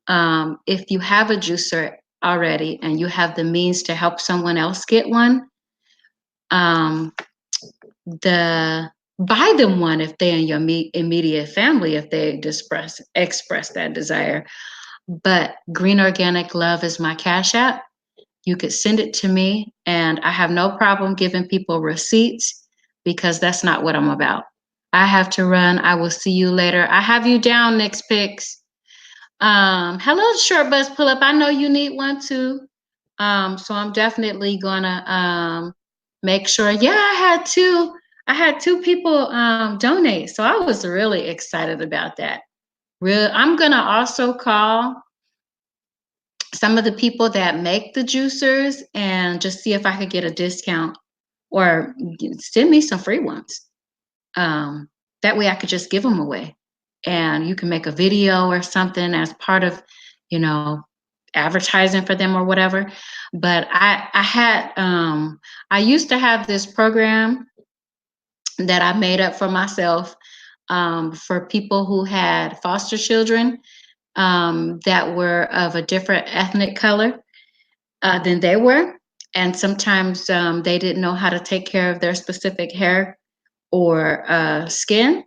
If you have a juicer already and you have the means to help someone else get one, buy them one if they're in your immediate family, if they express that desire. But Green Organic Love is my Cash App. You could send it to me, and I have no problem giving people receipts, because that's not what I'm about. I have to run. I will see you later. I have you down, Next Picks. Hello, Short Bus Pull Up. I know you need one too. So I'm definitely gonna make sure. Yeah, I had two people donate. So I was really excited about that. I'm gonna also call some of the people that make the juicers and just see if I could get a discount, or send me some free ones. That way I could just give them away, and you can make a video or something as part of, advertising for them or whatever. But I used to have this program that I made up for myself. for people who had foster children that were of a different ethnic color than they were. And sometimes they didn't know how to take care of their specific hair or skin.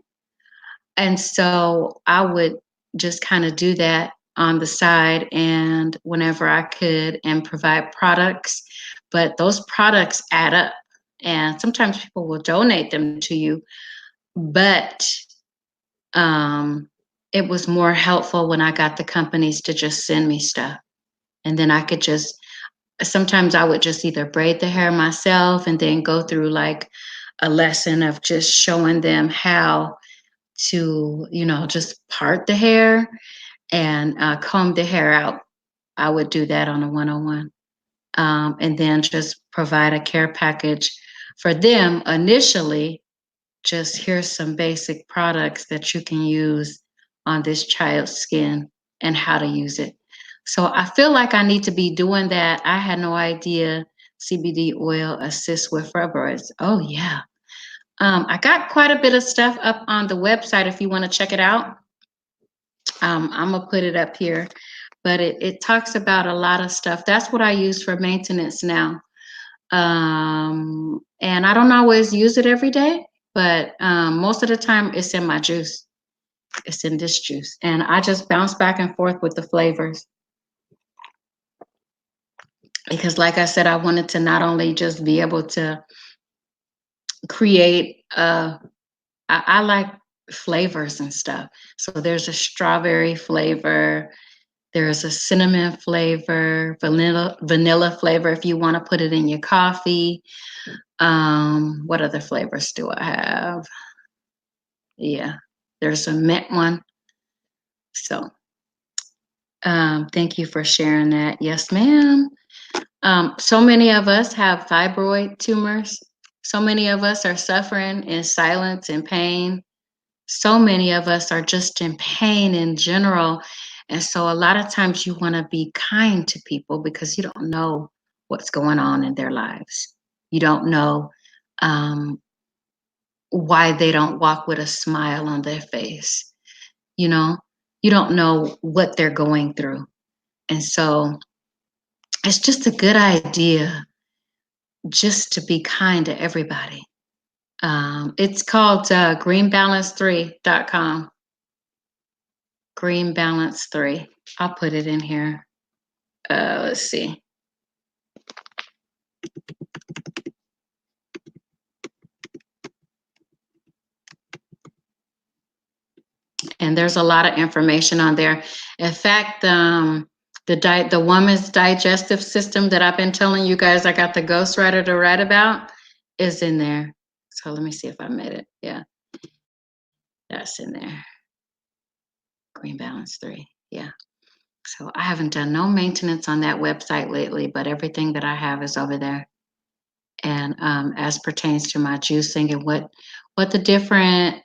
And so I would just kind of do that on the side and whenever I could and provide products. But those products add up. And sometimes people will donate them to you. But um, it was more helpful when I got the companies to just send me stuff. And then I could just, sometimes I would just either braid the hair myself and then go through like a lesson of just showing them how to, just part the hair and comb the hair out. I would do that on a one-on-one. And then just provide a care package for them initially. Just here's some basic products that you can use on this child's skin and how to use it. So I feel like I need to be doing that. I had no idea CBD oil assists with fibroids. Oh yeah. I got quite a bit of stuff up on the website if you want to check it out. I'm gonna put it up here, but it talks about a lot of stuff. That's what I use for maintenance now. And I don't always use it every day, but most of the time it's in my juice. It's in this juice, and I just bounce back and forth with the flavors because, like I said, I wanted to not only just be able to create. I like flavors and stuff. So there's a strawberry flavor. There's a cinnamon flavor, vanilla flavor if you want to put it in your coffee. What other flavors do I have? Yeah, there's a mint one. So thank you for sharing that. Yes, ma'am. So many of us have fibroid tumors. So many of us are suffering in silence and pain. So many of us are just in pain in general. And so a lot of times you want to be kind to people because you don't know what's going on in their lives. You don't know why they don't walk with a smile on their face. You know, you don't know what they're going through. And so it's just a good idea just to be kind to everybody. It's called greenbalance3.com. Green Balance 3. I'll put it in here. Let's see. And there's a lot of information on there. In fact, the woman's digestive system that I've been telling you guys I got the ghostwriter to write about is in there. So let me see if I made it. Yeah, that's in there. Green Balance 3. Yeah. So I haven't done no maintenance on that website lately, but everything that I have is over there. And as pertains to my juicing and what the different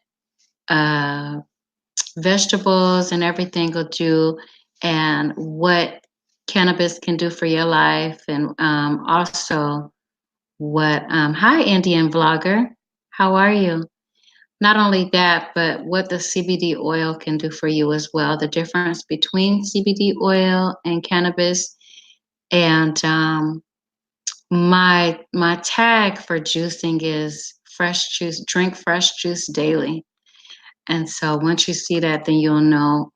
vegetables and everything will do, and what cannabis can do for your life, and also what hi Indian vlogger, how are you? Not only that, but what the CBD oil can do for you as well, the difference between CBD oil and cannabis. And my tag for juicing is fresh juice, drink fresh juice daily. And so once you see that, then you'll know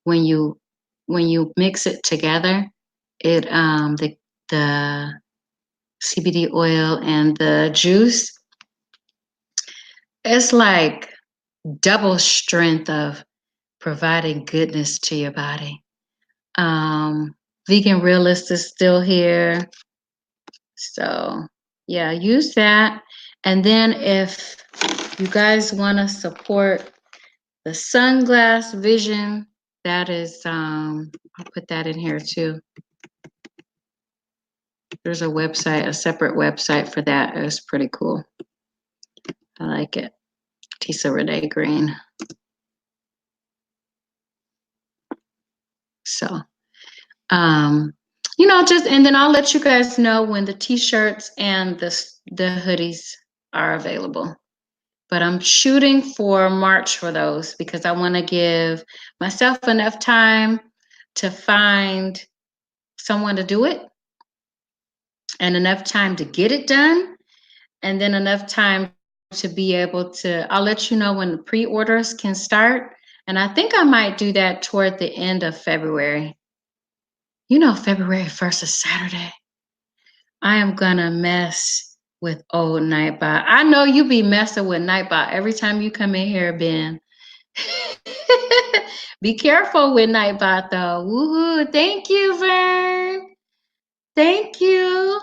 when you mix it together, it the CBD oil and the juice, it's like double strength of providing goodness to your body. Vegan Realist is still here. So yeah, use that. And then if you guys want to support the Sunglass Vision, that is, I'll put that in here too. There's a website, a separate website for that. It's pretty cool. I like it. Tisa Renee Green. So, just, and then I'll let you guys know when the t-shirts and the hoodies are available. but I'm shooting for March for those because I want to give myself enough time to find someone to do it and enough time to get it done, and then enough time to be able to. I'll let you know when the pre-orders can start, and I think I might do that toward the end of February. February 1st is Saturday. I am gonna mess with old Nightbot. I know you be messing with Nightbot every time you come in here, Ben. Be careful with Nightbot though. Woohoo! Thank you, Vern. Thank you.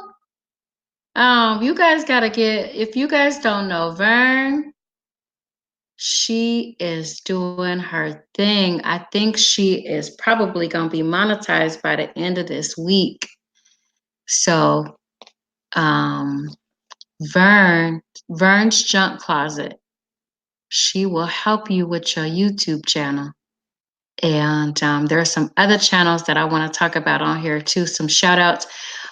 You guys gotta get. If you guys don't know Vern, she is doing her thing. I think she is probably gonna be monetized by the end of this week. So, um, Vern's Junk Closet. She will help you with your YouTube channel. And there are some other channels that I want to talk about on here too, some shout outs.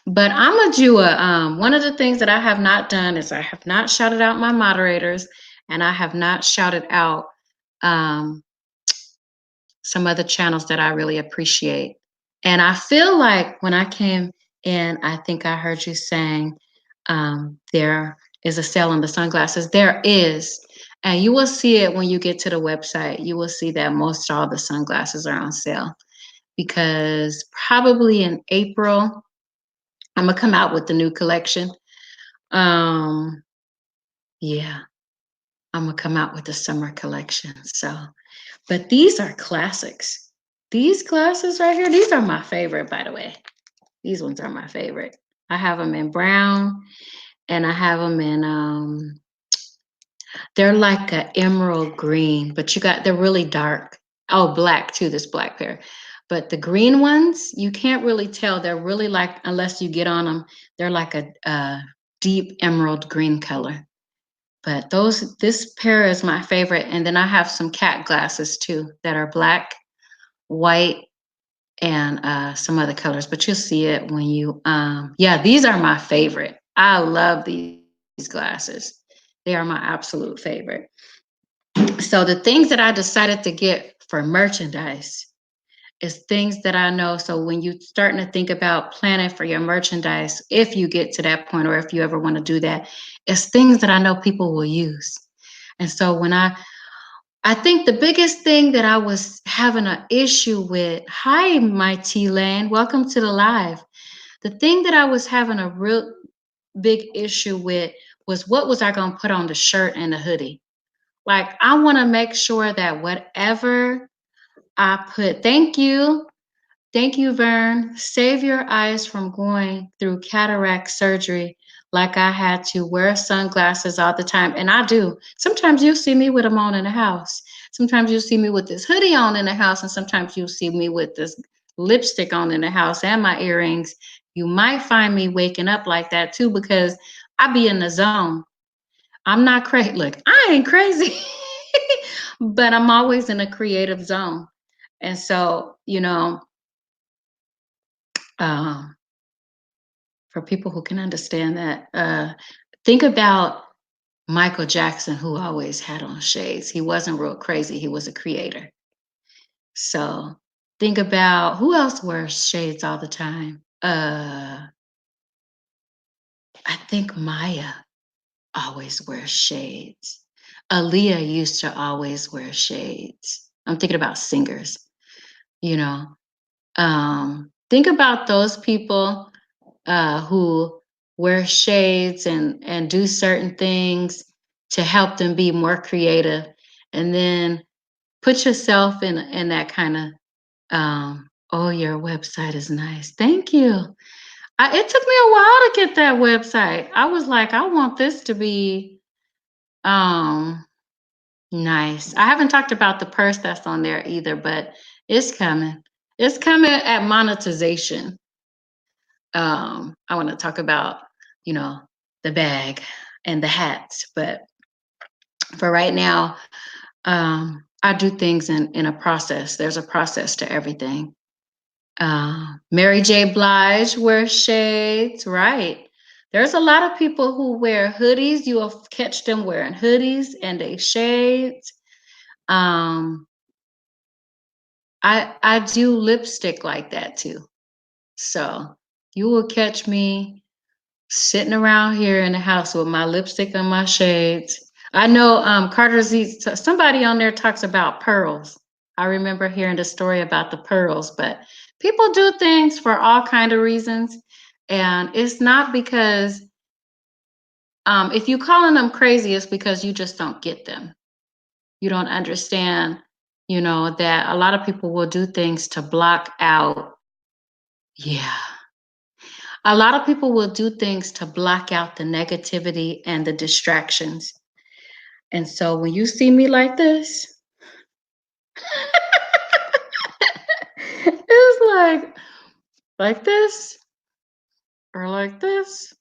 But I'm gonna do one of the things that I have not done is I have not shouted out my moderators, and I have not shouted out um, some other channels that I really appreciate. And I feel like when I came in, I think I heard you saying there is a sale on the sunglasses. There is. And you will see it when you get to the website. You will see that most all the sunglasses are on sale because probably in April, I'm going to come out with the new collection. Yeah, I'm going to come out with the summer collection. So, but these are classics. These glasses right here, these are my favorite, by the way. These ones are my favorite. I have them in brown and I have them in, they're like an emerald green, but they're really dark. Oh, black too, this black pair. But the green ones, you can't really tell. They're really like, unless you get on them, they're like a deep emerald green color. But this pair is my favorite. And then I have some cat glasses too that are black, white, and some other colors. But you'll see it when you, yeah, these are my favorite. I love these glasses. They are my absolute favorite. So the things that I decided to get for merchandise is things that I know. So when you're starting to think about planning for your merchandise, if you get to that point or if you ever want to do that, it's things that I know people will use. And so when I think the biggest thing that I was having an issue with, hi, my T-Lane, welcome to the live. The thing that I was having a real big issue with was what was I going to put on the shirt and the hoodie? Like, I want to make sure that whatever I put, thank you, Vern, save your eyes from going through cataract surgery like I had to wear sunglasses all the time. And I do. Sometimes you'll see me with them on in the house. Sometimes you'll see me with this hoodie on in the house. And sometimes you'll see me with this lipstick on in the house and my earrings. You might find me waking up like that too because I be in the zone. I'm not crazy. Look, I ain't crazy, but I'm always in a creative zone. And so, um, for people who can understand that, think about Michael Jackson, who always had on shades. He wasn't real crazy. He was a creator. So think about who else wears shades all the time. I think Maya always wears shades. Aaliyah used to always wear shades. I'm thinking about singers, you know. Think about those people who wear shades and do certain things to help them be more creative, and then put yourself in that kind of oh, your website is nice. Thank you. It took me a while to get that website. I was like, I want this to be um nice. I haven't talked about the purse that's on there either, but it's coming. It's coming at monetization. I want to talk about, the bag and the hats, but for right now, I do things in a process. There's a process to everything. Mary J. Blige wears shades, right? There's a lot of people who wear hoodies. You'll catch them wearing hoodies and they shades. Um, I do lipstick like that too. So you will catch me sitting around here in the house with my lipstick and my shades. I know Carter Z, somebody on there talks about pearls. I remember hearing the story about the pearls, but people do things for all kind of reasons. And it's not because if you calling them crazy, it's because you just don't get them. You don't understand, that a lot of people will do things to block out. Yeah. A lot of people will do things to block out the negativity and the distractions. And so when you see me like this, it's like this or like this,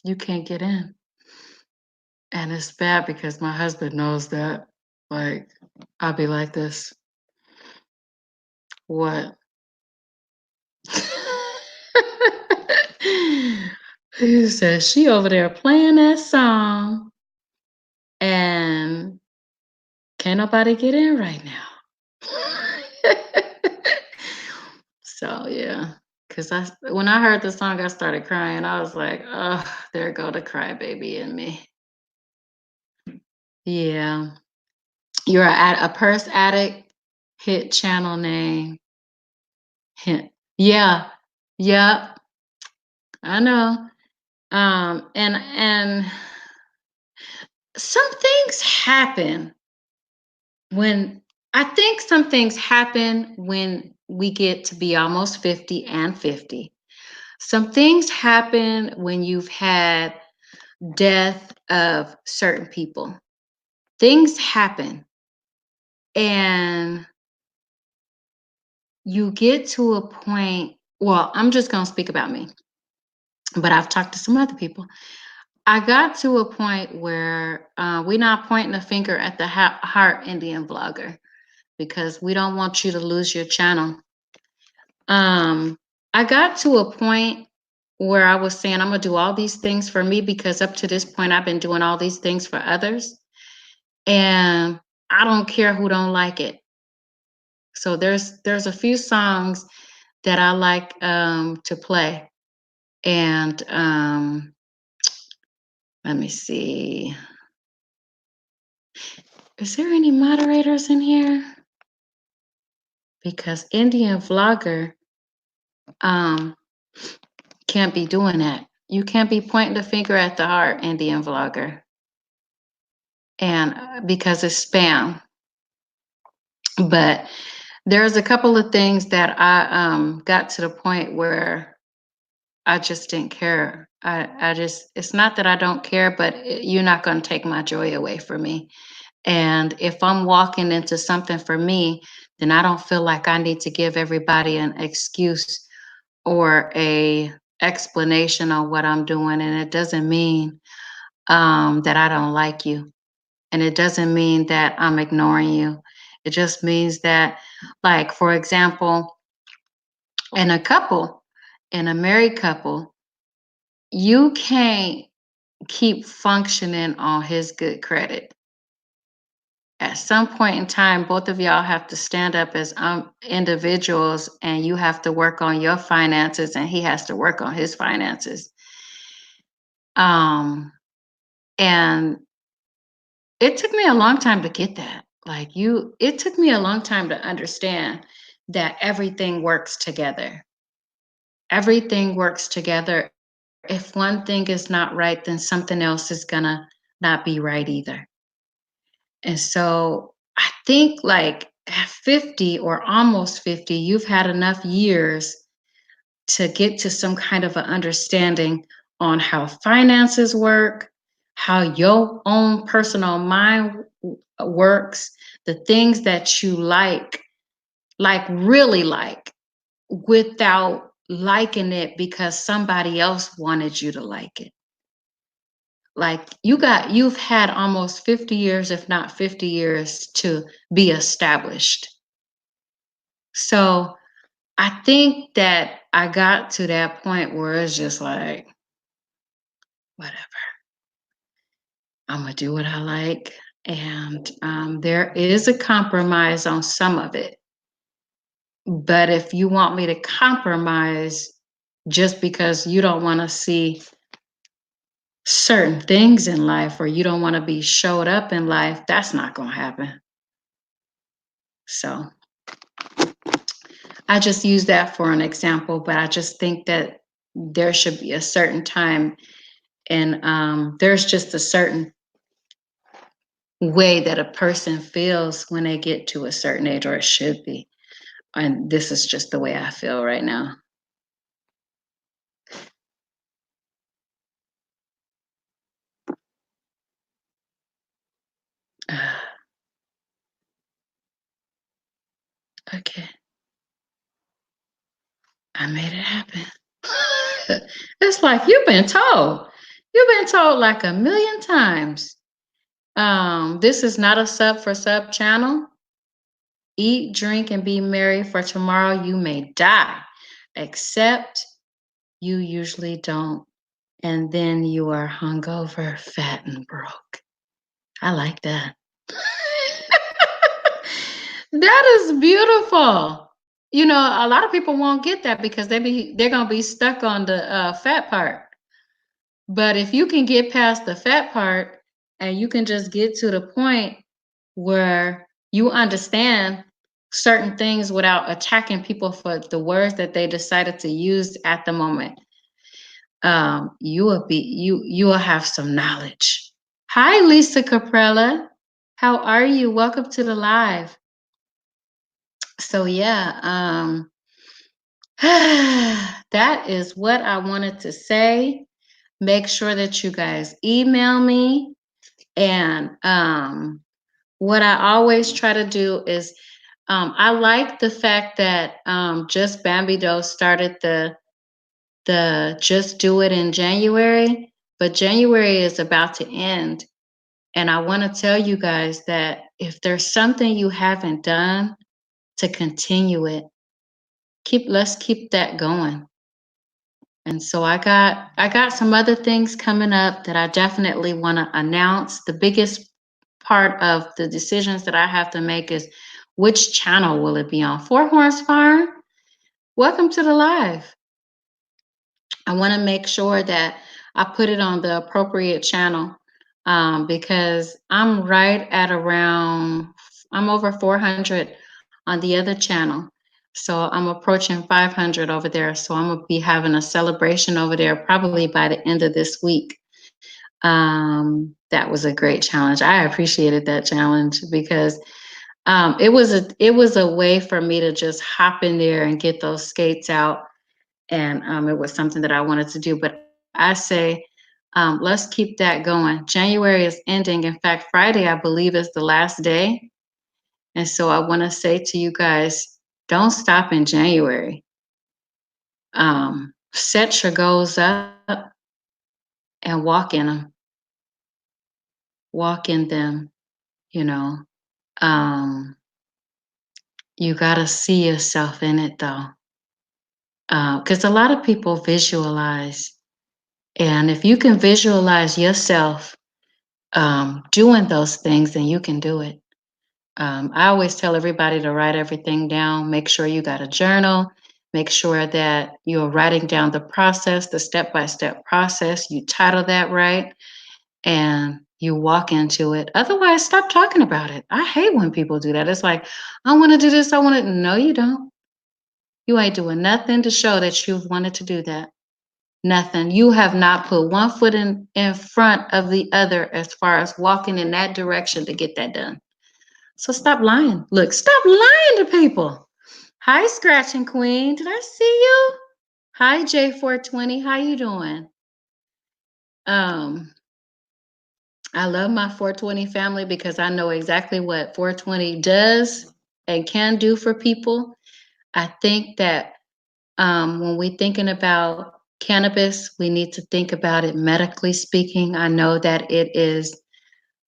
you can't get in. And it's bad because my husband knows that. Like, I'll be like this. What? He says she over there playing that song and can't nobody get in right now. So yeah, because when I heard the song, I started crying. I was like, oh, there go the crybaby in me. Yeah, you're a purse addict. Hit channel name. Hint. Yeah, yep. I know. And some things happen when I think some things happen when we get to be almost 50 and 50. Some things happen when you've had death of certain people. Things happen and you get to a point, well, I'm just going to speak about me, but I've talked to some other people. I got to a point where we're not pointing a finger at the Heart Indian vlogger because we don't want you to lose your channel. I got to a point where I was saying, I'm going to do all these things for me because up to this point, I've been doing all these things for others. And I don't care who don't like it. So there's a few songs that I like to play. And let me see. Is there any moderators in here? Because Indian vlogger can't be doing that. You can't be pointing the finger at the Heart Indian vlogger. And because it's spam. But there's a couple of things that I got to the point where I just didn't care. I just, it's not that I don't care, but you're not going to take my joy away from me. And if I'm walking into something for me, then I don't feel like I need to give everybody an excuse or a explanation on what I'm doing. And it doesn't mean that I don't like you. And it doesn't mean that I'm ignoring you. It just means that, like, for example, in a married couple, you can't keep functioning on his good credit. At some point in time, both of y'all have to stand up as individuals and you have to work on your finances and he has to work on his finances. And it took me a long time to get that. It took me a long time to understand that everything works together. Everything works together. If one thing is not right, then something else is gonna not be right either. And so I think like at 50 or almost 50, you've had enough years to get to some kind of an understanding on how finances work, how your own personal mind works, the things that you like really like, without liking it because somebody else wanted you to like it. Like you've had almost 50 years, if not 50 years, to be established. So I think that I got to that point where it's just like, whatever. I'm gonna do what I like, and there is a compromise on some of it. But if you want me to compromise just because you don't want to see certain things in life or you don't want to be showed up in life, that's not going to happen. So I just use that for an example, but I just think that there should be a certain time, and there's just a certain way that a person feels when they get to a certain age, or it should be. And this is just the way I feel right now. Okay, I made it happen. It's like you've been told. You've been told like a million times. This is not a sub for sub channel. Eat, drink, and be merry, for tomorrow you may die. Except you usually don't. And then you are hungover, fat, and broke. I like that. That is beautiful. You know, a lot of people won't get that because they're gonna be stuck on the fat part. But if you can get past the fat part and you can just get to the point where you understand certain things without attacking people for the words that they decided to use at the moment, you will have some knowledge. Hi, Lisa Caprella. How are you? Welcome to the live. So yeah, that is what I wanted to say. Make sure that you guys email me. And what I always try to do is I like the fact that Just Bambido started the Just Do It in January, but January is about to end. And I want to tell you guys that if there's something you haven't done, to continue it. Let's keep that going. And so I got some other things coming up that I definitely want to announce. The biggest part of the decisions that I have to make is which channel will it be on? Four Horns Farm. Welcome to the live. I want to make sure that I put it on the appropriate channel, because I'm right at around, I'm over 400 on the other channel. So I'm approaching 500 over there. So I'm going to be having a celebration over there probably by the end of this week. That was a great challenge. I appreciated that challenge because it was a way for me to just hop in there and get those skates out, and it was something that I wanted to do. But I say, let's keep that going. January is ending. In fact, Friday, I believe, is the last day. And so I want to say to you guys, don't stop in January. Set your goals up and walk in them. Walk in them, you know. You got to see yourself in it, though. Because a lot of people visualize. And if you can visualize yourself doing those things, then you can do it. I always tell everybody to write everything down. Make sure you got a journal. Make sure that you're writing down the process, the step-by-step process. You title that right, and you walk into it. Otherwise, stop talking about it. I hate when people do that. It's like, I want to do this. I want to. No, you don't. You ain't doing nothing to show that you've wanted to do that. Nothing. You have not put one foot in front of the other as far as walking in that direction to get that done. So stop lying. Look, stop lying to people. Hi, Scratching Queen. Did I see you? Hi, J420. How you doing? I love my 420 family because I know exactly what 420 does and can do for people. I think that when we're thinking about cannabis, we need to think about it medically speaking. I know that it is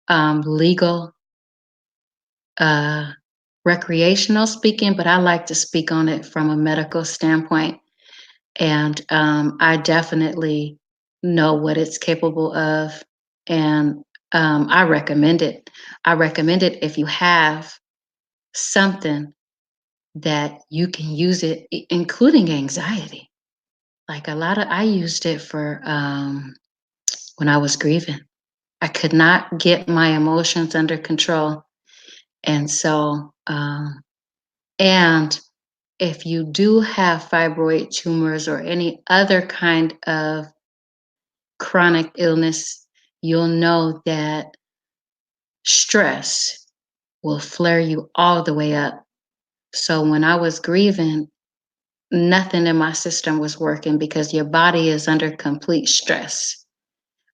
legal recreational speaking, but I like to speak on it from a medical standpoint. And I definitely know what it's capable of. And I recommend it. I recommend it if you have something that you can use it, including anxiety. Like I used it for when I was grieving. I could not get my emotions under control. And so, and if you do have fibroid tumors or any other kind of chronic illness, you'll know that stress will flare you all the way up. So when I was grieving, nothing in my system was working because your body is under complete stress.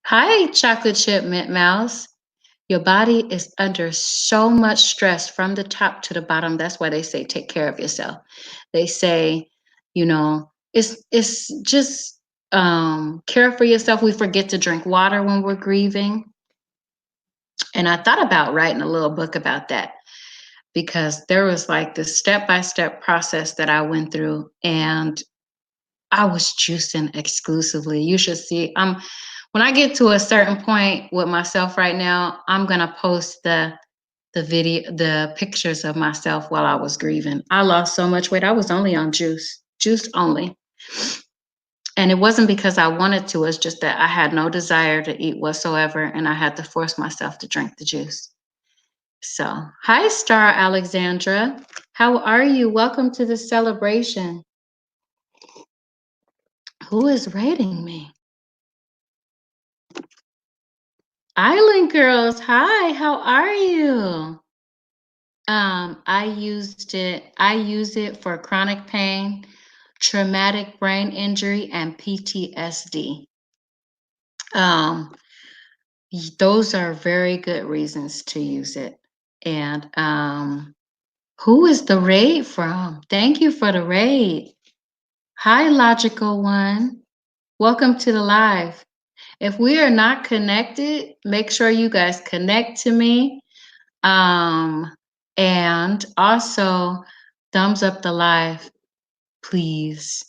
Hi, chocolate chip mint mouse. Your body is under so much stress from the top to the bottom. That's why they say take care of yourself. They say, it's just care for yourself. We forget to drink water when we're grieving. And I thought about writing a little book about that because there was like this step-by-step process that I went through, and I was juicing exclusively. You should see. When I get to a certain point with myself right now, I'm gonna post the pictures of myself while I was grieving. I lost so much weight. I was only on juice only. And it wasn't because I wanted to, it's just that I had no desire to eat whatsoever, and I had to force myself to drink the juice. So, hi, Star Alexandra. How are you? Welcome to the celebration. Who is rating me? Island Girls, hi, how are you? I use it for chronic pain, traumatic brain injury, and PTSD. Those are very good reasons to use it. And who is the raid from? Thank you for the raid. Hi, Logical One. Welcome to the live. If we are not connected, make sure you guys connect to me. And also thumbs up the live, please.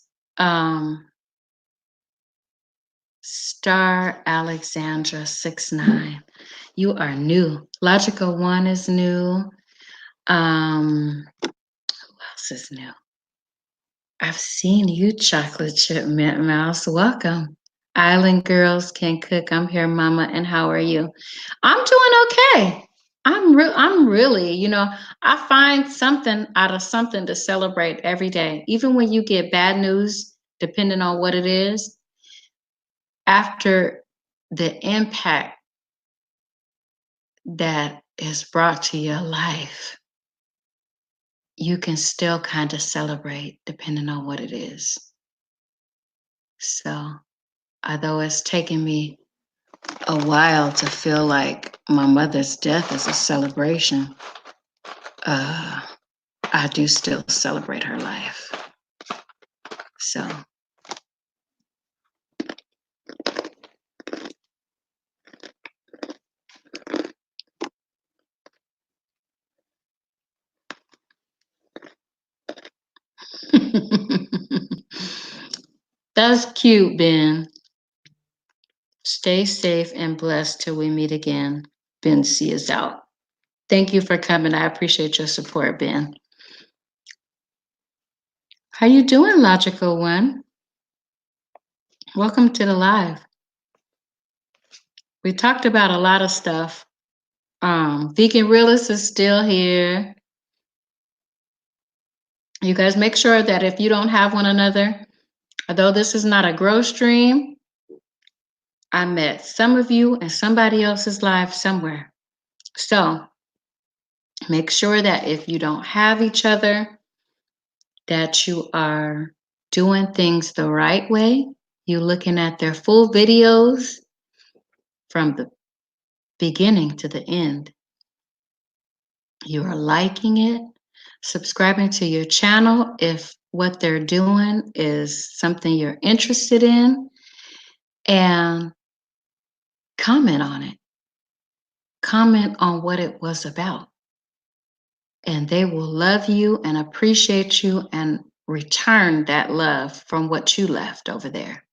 Star Alexandra 69. You are new. Logical One is new. Who else is new? I've seen you, Chocolate Chip Mint Mouse. Welcome. Island Girls Can Cook. I'm here, Mama. And how are you? I'm doing okay. I'm really, I find something out of something to celebrate every day. Even when you get bad news, depending on what it is, after the impact that is brought to your life, you can still kind of celebrate depending on what it is. So, although it's taken me a while to feel like my mother's death is a celebration, I do still celebrate her life. So. That's cute, Ben. Stay safe and blessed till we meet again. Ben C is out. Thank you for coming. I appreciate your support, Ben. How you doing, Logical One? Welcome to the live. We talked about a lot of stuff. Vegan Realist is still here. You guys make sure that if you don't have one another, although this is not a grow stream, I met some of you in somebody else's life somewhere. So make sure that if you don't have each other, that you are doing things the right way. You're looking at their full videos from the beginning to the end. You are liking it, subscribing to your channel if what they're doing is something you're interested in, and comment on it. Comment on what it was about. and they will love you and appreciate you and return that love from what you left over there.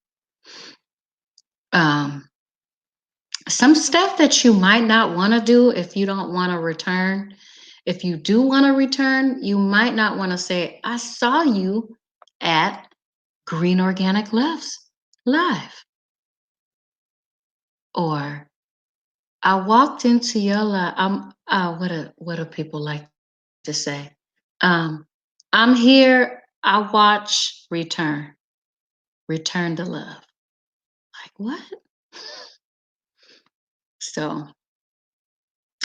Some stuff that you might not want to do if you don't want to return. If you do want to return, you might not want to say, I saw you at Green Organic Loves Live. Or I walked into your life. What do people like to say? I'm here. I watch Return to Love. Like what? So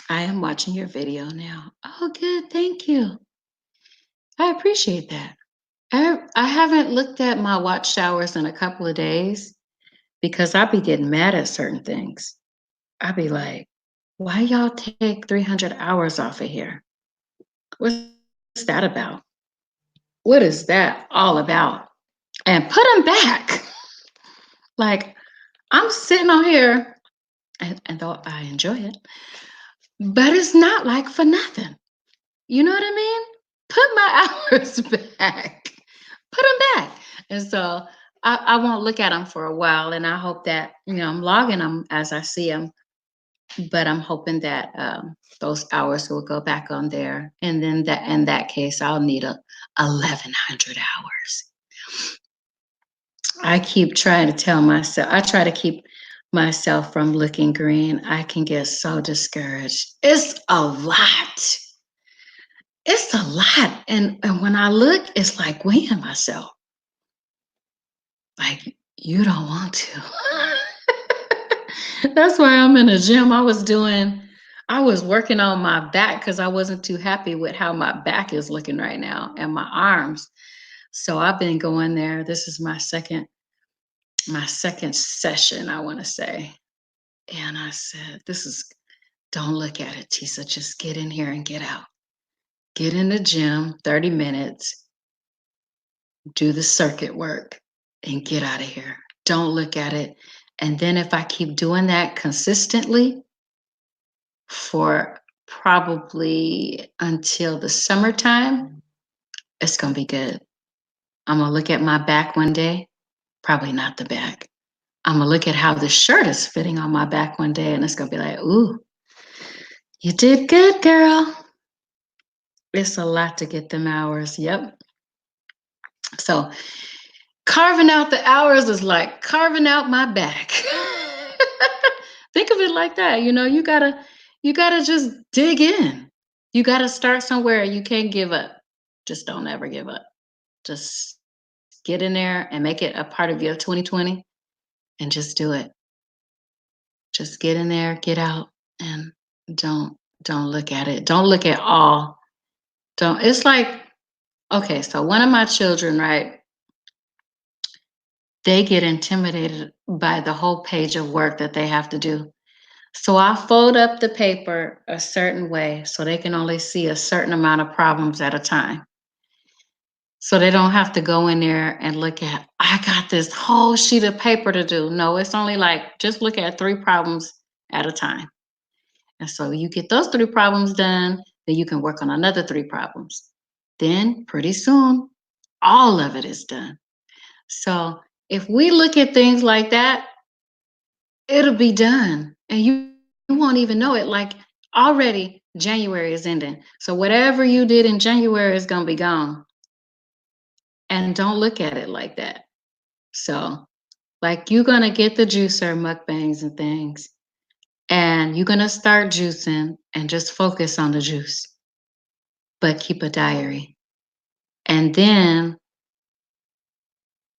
I am watching your video now. Oh, good. Thank you. I appreciate that. I haven't looked at my watch hours in a couple of days because I'll be getting mad at certain things. I'll be like, why y'all take 300 hours off of here? What's that about? What is that all about? And put them back. Like, I'm sitting on here, and though I enjoy it, but it's not like for nothing. You know what I mean? Put my hours back. Put them back. And so I won't look at them for a while, and I hope that, I'm logging them as I see them, but I'm hoping that those hours will go back on there. And then in that case, I'll need 1,100 hours. I keep trying to tell myself, I try to keep myself from looking green. I can get so discouraged. It's a lot. It's a lot. And when I look, it's like weighing myself. Like, you don't want to. That's why I'm in the gym. I was working on my back because I wasn't too happy with how my back is looking right now and my arms. So I've been going there. This is my second session, I want to say. And I said, don't look at it, Tisa. Just get in here and get out. Get in the gym, 30 minutes, do the circuit work, and get out of here. Don't look at it. And then if I keep doing that consistently for probably until the summertime, it's going to be good. I'm going to look at my back one day, probably not the back. I'm going to look at how the shirt is fitting on my back one day, and it's going to be like, ooh, you did good, girl. It's a lot to get them hours. Yep. So carving out the hours is like carving out my back. Think of it like that. You gotta just dig in. You gotta start somewhere. You can't give up. Just don't ever give up. Just get in there and make it a part of your 2020 and just do it. Just get in there, get out, and don't look at it. Don't look at all. It's like, okay, so one of my children, right? They get intimidated by the whole page of work that they have to do. So I fold up the paper a certain way so they can only see a certain amount of problems at a time. So they don't have to go in there and look at, I got this whole sheet of paper to do. No, it's only like, just look at 3 problems at a time. And so you get those 3 problems done, then you can work on another 3 problems. Then pretty soon, all of it is done. So if we look at things like that, it'll be done. And you won't even know it. Like already January is ending. So whatever you did in January is going to be gone. And don't look at it like that. So like you're going to get the juicer mukbangs and things. And you're going to start juicing and just focus on the juice. But keep a diary. And then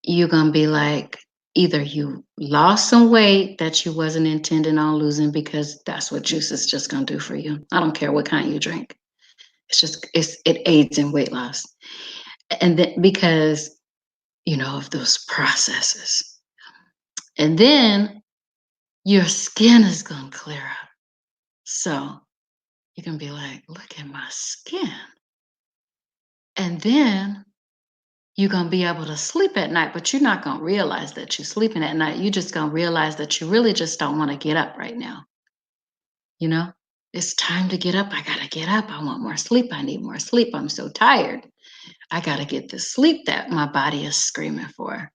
you're going to be like, either you lost some weight that you wasn't intending on losing, because that's what juice is just going to do for you. I don't care what kind you drink. It aids in weight loss. And then because, of those processes. And then your skin is going to clear up. So you can be like, look at my skin. And then you're going to be able to sleep at night, but you're not going to realize that you're sleeping at night. You're just going to realize that you really just don't want to get up right now. It's time to get up. I gotta get up. I want more sleep. I need more sleep. I'm so tired. I gotta get the sleep that my body is screaming for.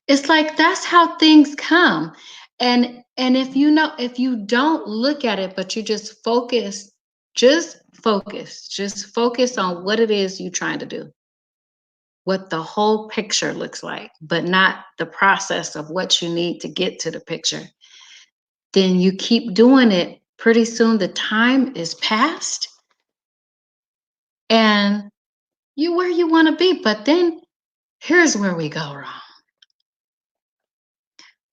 It's like that's how things come. And if you don't look at it, but you just focus on what it is you're trying to do, what the whole picture looks like, but not the process of what you need to get to the picture. Then you keep doing it. Pretty soon the time is past and you where you want to be. But then here's where we go wrong.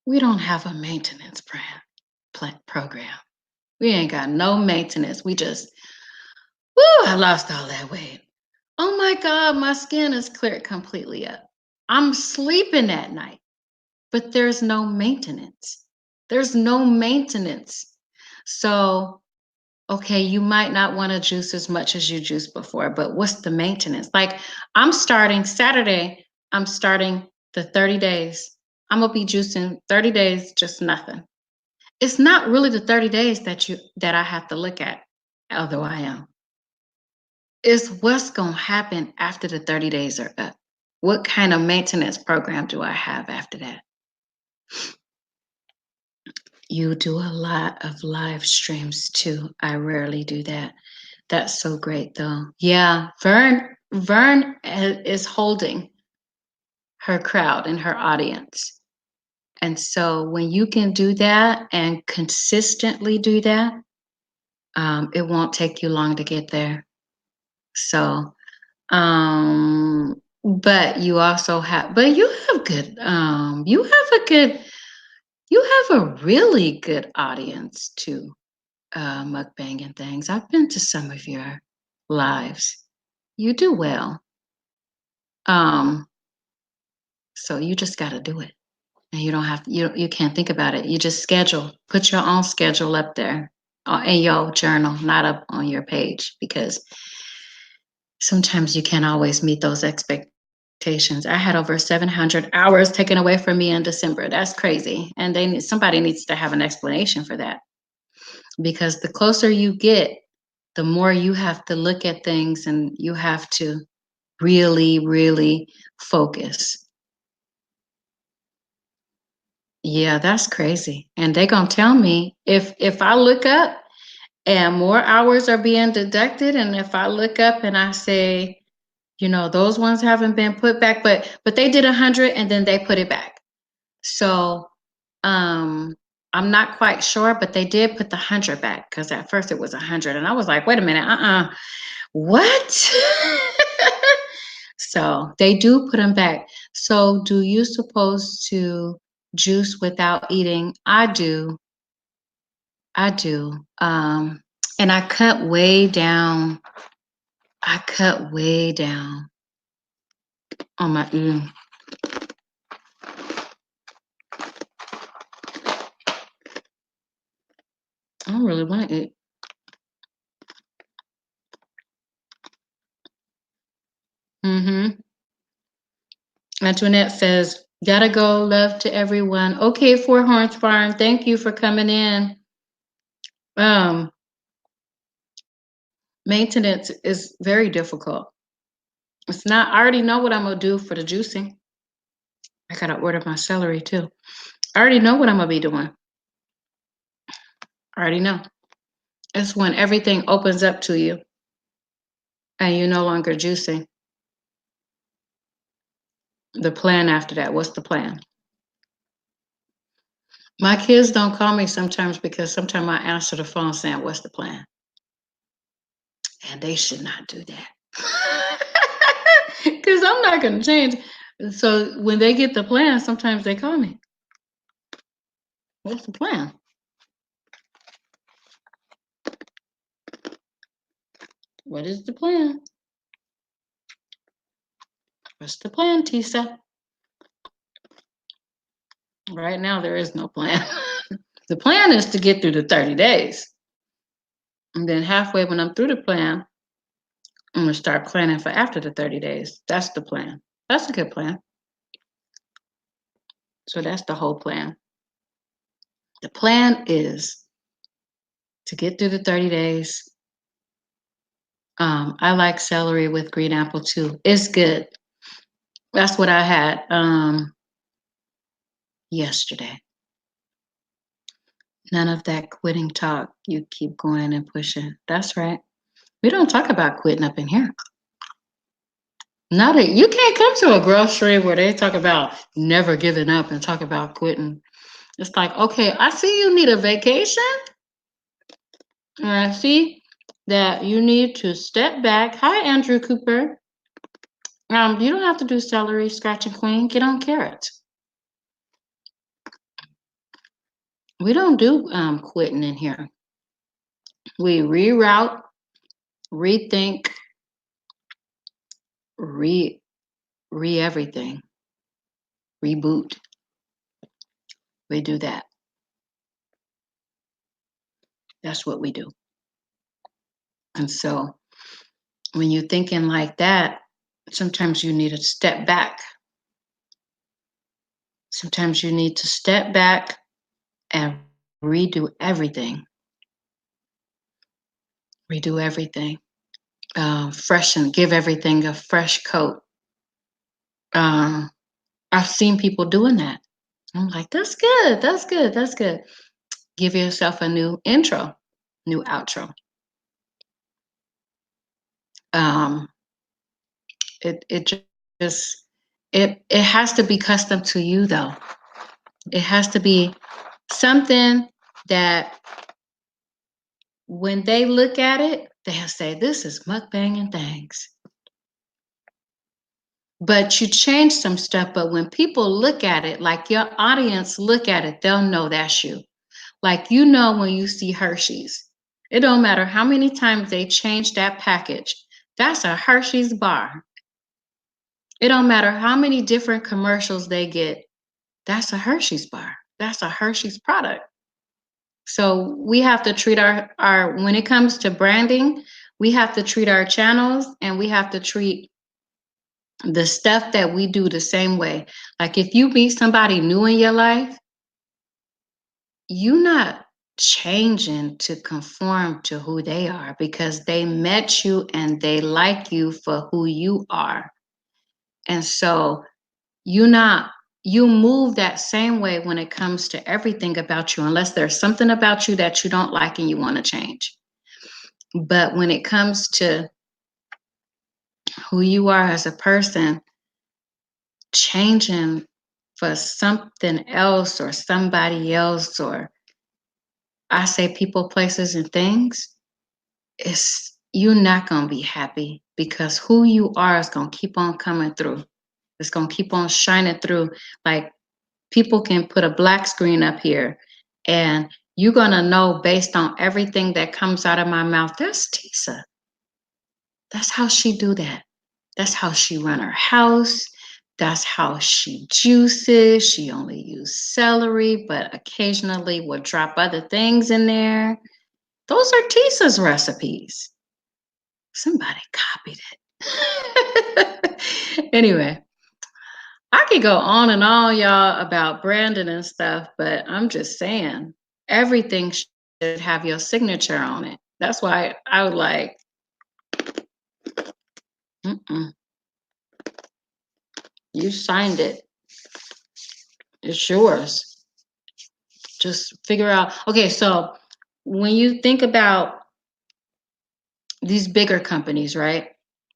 We don't have a maintenance program. We ain't got no maintenance. We just, whoo, I lost all that weight. Oh my God, my skin is cleared completely up. I'm sleeping at night, but there's no maintenance. There's no maintenance. So, okay, you might not want to juice as much as you juiced before, but what's the maintenance? Like, I'm starting Saturday, I'm starting the 30 days. I'm going to be juicing 30 days, just nothing. It's not really the 30 days that I have to look at, although I am. It's what's going to happen after the 30 days are up. What kind of maintenance program do I have after that? You do a lot of live streams too. I rarely do that. That's so great though. Yeah, Vern is holding her crowd and her audience. And so when you can do that and consistently do that, it won't take you long to get there. So, but you also have, but you have good, you have a really good audience too, mukbang and things. I've been to some of your lives. You do well. Um, so you just got to do it. And you don't have to, you can't think about it. You just put your own schedule up there in your journal, not up on your page, because sometimes you can't always meet those expectations. I had over 700 hours taken away from me in December. That's crazy. And somebody needs to have an explanation for that, because the closer you get, the more you have to look at things and you have to really, really focus. Yeah, that's crazy. And they're gonna tell me if I look up and more hours are being deducted, and if I look up and I say, those ones haven't been put back, but they did 100 and then they put it back. So I'm not quite sure, but they did put the 100 back, because at first it was 100 and I was like, wait a minute, what? So they do put them back. So do you supposed to juice without eating? I do. And I cut way down. I cut way down on my eating. I don't really want to eat. Antoinette says, gotta go, love to everyone. Okay, Four Horns Farm, thank you for coming in. Maintenance is very difficult. It's not, I already know what I'm gonna do for the juicing. I gotta order my celery too. I already know what I'm gonna be doing. I already know. It's when everything opens up to you and you're no longer juicing. The plan after that, what's the plan? My kids don't call me sometimes because sometimes I answer the phone saying, what's the plan? And they should not do that. Because I'm not going to change. So when they get the plan, sometimes they call me. What's the plan? What is the plan? What's the plan, Tisa? Right now, there is no plan. The plan is to get through the 30 days. And then halfway when I'm through the plan, I'm going to start planning for after the 30 days. That's the plan. That's a good plan. So that's the whole plan. The plan is to get through the 30 days. I like celery with green apple too. It's good. That's what I had yesterday. None of that quitting talk. You keep going and pushing. That's right. We don't talk about quitting up in here. Now that you can't come to a grocery where they talk about never giving up and talk about quitting. It's like, okay, I see you need a vacation. And I see that you need to step back. Hi, Andrew Cooper. You don't have to do celery, scratch and clean. Get on carrots. We don't do quitting in here. We reroute, rethink, re everything, reboot. We do that. That's what we do. And so when you're thinking like that, sometimes you need to step back. Sometimes you need to step back and redo everything. Redo everything. Freshen, give everything a fresh coat. I've seen people doing that. I'm like, that's good. That's good. That's good. Give yourself a new intro, new outro. It just it has to be custom to you though. It has to be something that when they look at it, they'll say, this is mukbanging things. But you change some stuff, but when people look at it, like your audience look at it, they'll know that's you. Like, you know, when you see Hershey's, it don't matter how many times they change that package. That's a Hershey's bar. It don't matter how many different commercials they get. That's a Hershey's bar. That's a Hershey's product. So we have to treat our when it comes to branding, we have to treat our channels and we have to treat the stuff that we do the same way. Like if you meet somebody new in your life, you're not changing to conform to who they are because they met you and they like you for who you are. And so you move that same way when it comes to everything about you, unless there's something about you that you don't like and you want to change. But when it comes to who you are as a person, changing for something else or somebody else, or I say people, places, and things, you're not going to be happy because who you are is going to keep on coming through. It's going to keep on shining through. Like people can put a black screen up here and you're going to know based on everything that comes out of my mouth, that's Tisa. That's how she do that. That's how she run her house. That's how she juices. She only use celery, but occasionally will drop other things in there. Those are Tisa's recipes. Somebody copied it. Anyway, I could go on and on, y'all, about branding and stuff, but I'm just saying everything should have your signature on it. That's why I would like, you signed it. It's yours. Just figure out. Okay, so when you think about these bigger companies, right?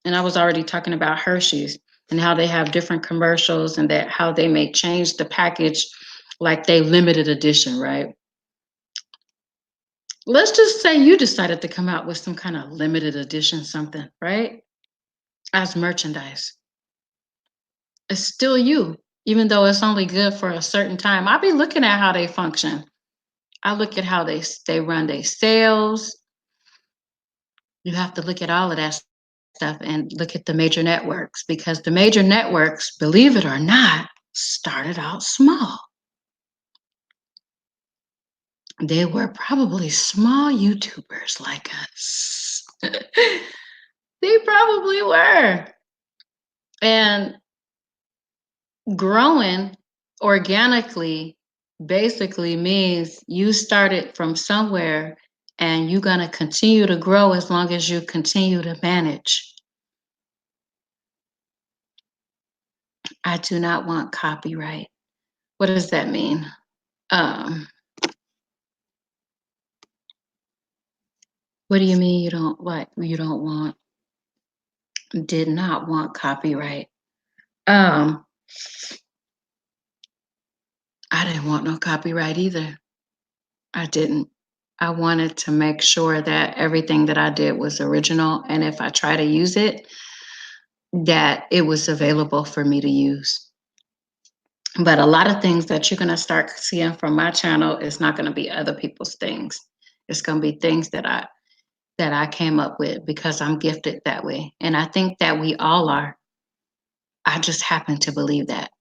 And I was already talking about Hershey's and how they have different commercials and that how they may change the package like they limited edition, right? Let's just say you decided to come out with some kind of limited edition something, right? As merchandise. It's still you, even though it's only good for a certain time. I'll be looking at how they function. I look at how they run their sales. You have to look at all of that stuff and look at the major networks because the major networks, believe it or not, started out small. They were probably small YouTubers like us. They probably were. And growing organically basically means you started from somewhere and you're going to continue to grow as long as you continue to manage. I do not want copyright. What does that mean? What do you mean you don't want? Did not want copyright. I didn't want no copyright either. I didn't. I wanted to make sure that everything that I did was original, and if I try to use it, that it was available for me to use. But a lot of things that you're going to start seeing from my channel is not going to be other people's things. It's going to be things that I came up with because I'm gifted that way. And I think that we all are. I just happen to believe that.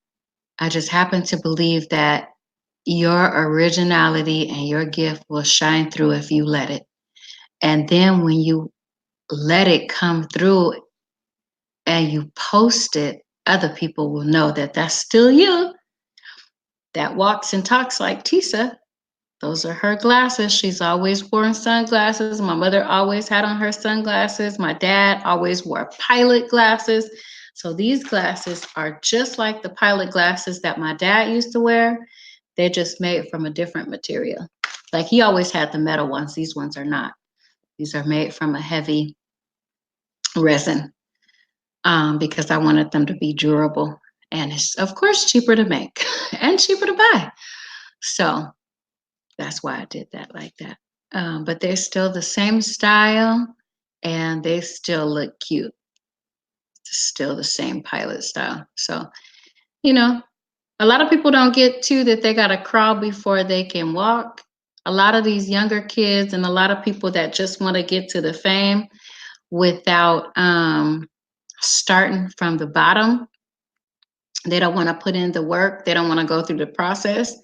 I just happen to believe that your originality and your gift will shine through if you let it. And then when you let it come through and you post it, other people will know that that's still you that walks and talks like Tisa. Those are her glasses. She's always worn sunglasses. My mother always had on her sunglasses. My dad always wore pilot glasses. So these glasses are just like the pilot glasses that my dad used to wear. They're just made from a different material. Like he always had the metal ones. These ones are not. These are made from a heavy resin because I wanted them to be durable. And it's, of course, cheaper to make and cheaper to buy. So that's why I did that like that. But they're still the same style and they still look cute. It's still the same pilot style. So, you know, a lot of people don't get to that they got to crawl before they can walk. A lot of these younger kids and a lot of people that just want to get to the fame without starting from the bottom. They don't want to put in the work. They don't want to go through the process.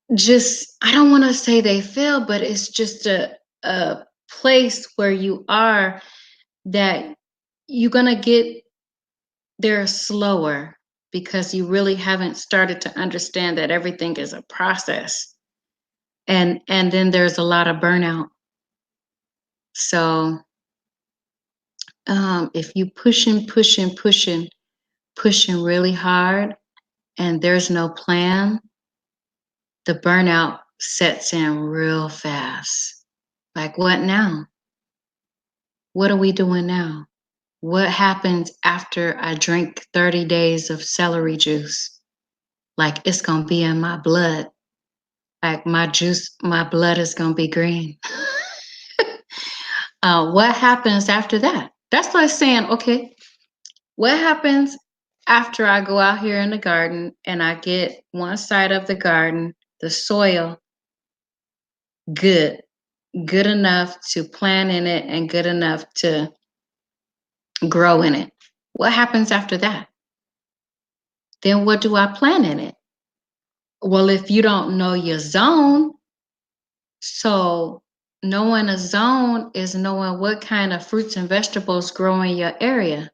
I don't want to say they fail, but it's just a place where you are that you're going to get there slower because you really haven't started to understand that everything is a process. And then there's a lot of burnout. So if you pushing really hard and there's no plan, the burnout sets in real fast. Like, what now? What are we doing now? What happens after I drink 30 days of celery juice? Like, it's going to be in my blood. Like, my blood is going to be green. What happens after that? That's like saying, okay, what happens after I go out here in the garden and I get one side of the garden, the soil, good enough to plant in it and good enough to grow in it? What happens after that? Then what do I plant in it? Well, if you don't know your zone, so knowing a zone is knowing what kind of fruits and vegetables grow in your area.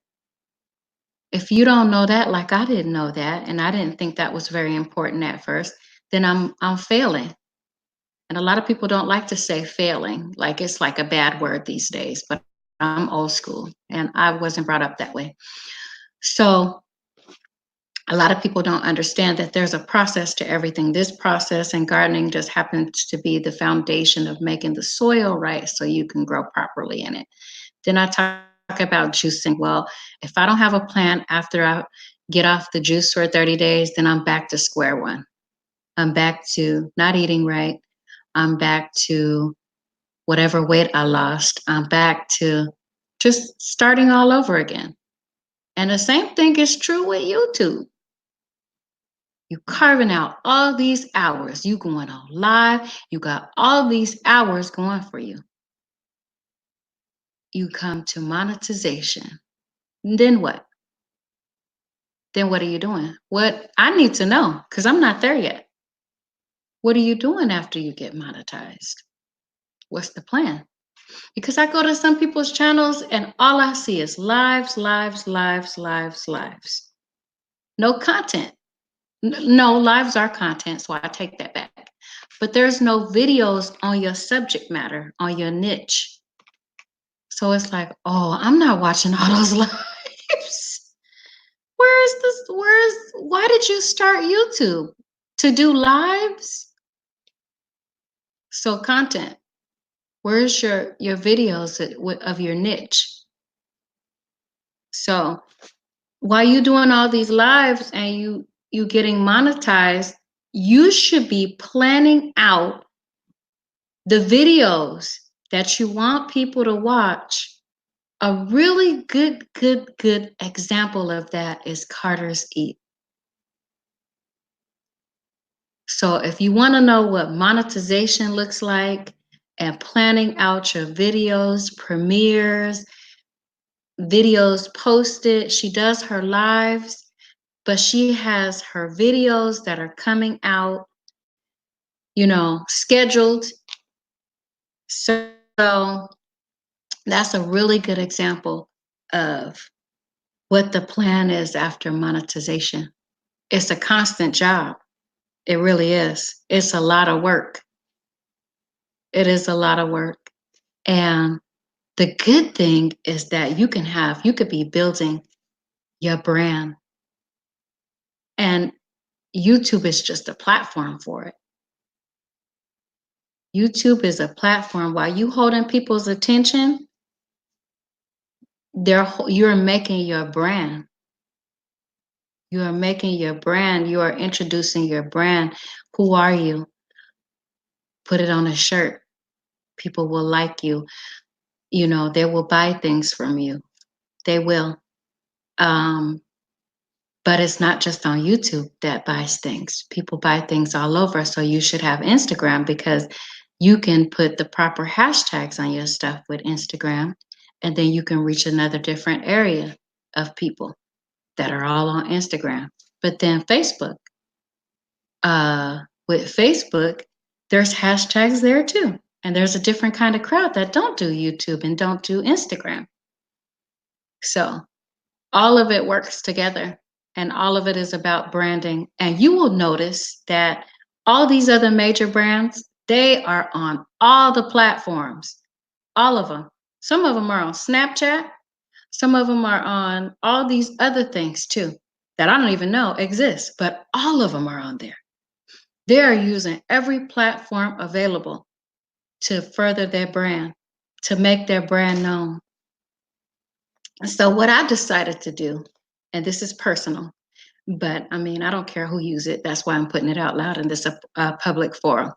If you don't know that, like I didn't know that, and I didn't think that was very important at first, then I'm failing. And a lot of people don't like to say failing, like it's like a bad word these days, but I'm old school and I wasn't brought up that way. So a lot of people don't understand that there's a process to everything. This process in gardening just happens to be the foundation of making the soil right so you can grow properly in it. Then I talk about juicing. Well, if I don't have a plant after I get off the juice for 30 days, then I'm back to square one. I'm back to not eating right. I'm back to whatever weight I lost. I'm back to just starting all over again. And the same thing is true with YouTube. You carving out all these hours. You going on live. You got all these hours going for you. You come to monetization. And then what? Then what are you doing? What I need to know, because I'm not there yet. What are you doing after you get monetized? What's the plan? Because I go to some people's channels and all I see is lives. No content. No, lives are content, so I take that back. but there's no videos on your subject matter, on your niche. So it's like, oh, I'm not watching all those lives. Why did you start YouTube? To do lives? So content. Where's your videos of your niche? So while you doing all these lives and you getting monetized, you should be planning out the videos that you want people to watch. A really good example of that is Carter's Eat. So if you want to know what monetization looks like and planning out your videos, premieres, videos posted, she does her lives, but she has her videos that are coming out, scheduled. So that's a really good example of what the plan is after monetization. It's a constant job. It really is. It's a lot of work. It is a lot of work. And the good thing is that you could be building your brand. And YouTube is just a platform for it. YouTube is a platform. While you holding people's attention, you're making your brand. You are making your brand. You are introducing your brand. Who are you? Put it on a shirt. People will like you. They will buy things from you. They will. But it's not just on YouTube that buys things. People buy things all over. So you should have Instagram, because you can put the proper hashtags on your stuff with Instagram, and then you can reach another different area of people that are all on Instagram. But then Facebook, with Facebook, there's hashtags there too. And there's a different kind of crowd that don't do YouTube and don't do Instagram. So all of it works together, and all of it is about branding. And you will notice that all these other major brands, they are on all the platforms, all of them. Some of them are on Snapchat. Some of them are on all these other things too that I don't even know exist, but all of them are on there. They are using every platform available to further their brand, to make their brand known. So what I decided to do, and this is personal, but I mean, I don't care who uses it. That's why I'm putting it out loud in this public forum.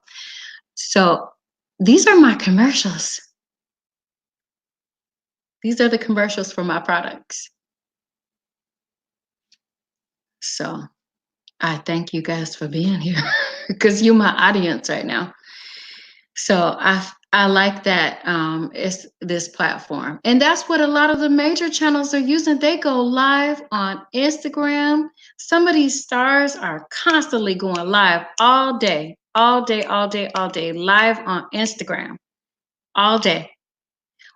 So these are my commercials. These are the commercials for my products. So I thank you guys for being here, because you're my audience right now. So I like that it's this platform. And that's what a lot of the major channels are using. They go live on Instagram. Some of these stars are constantly going live all day, all day, all day, all day, live on Instagram, all day.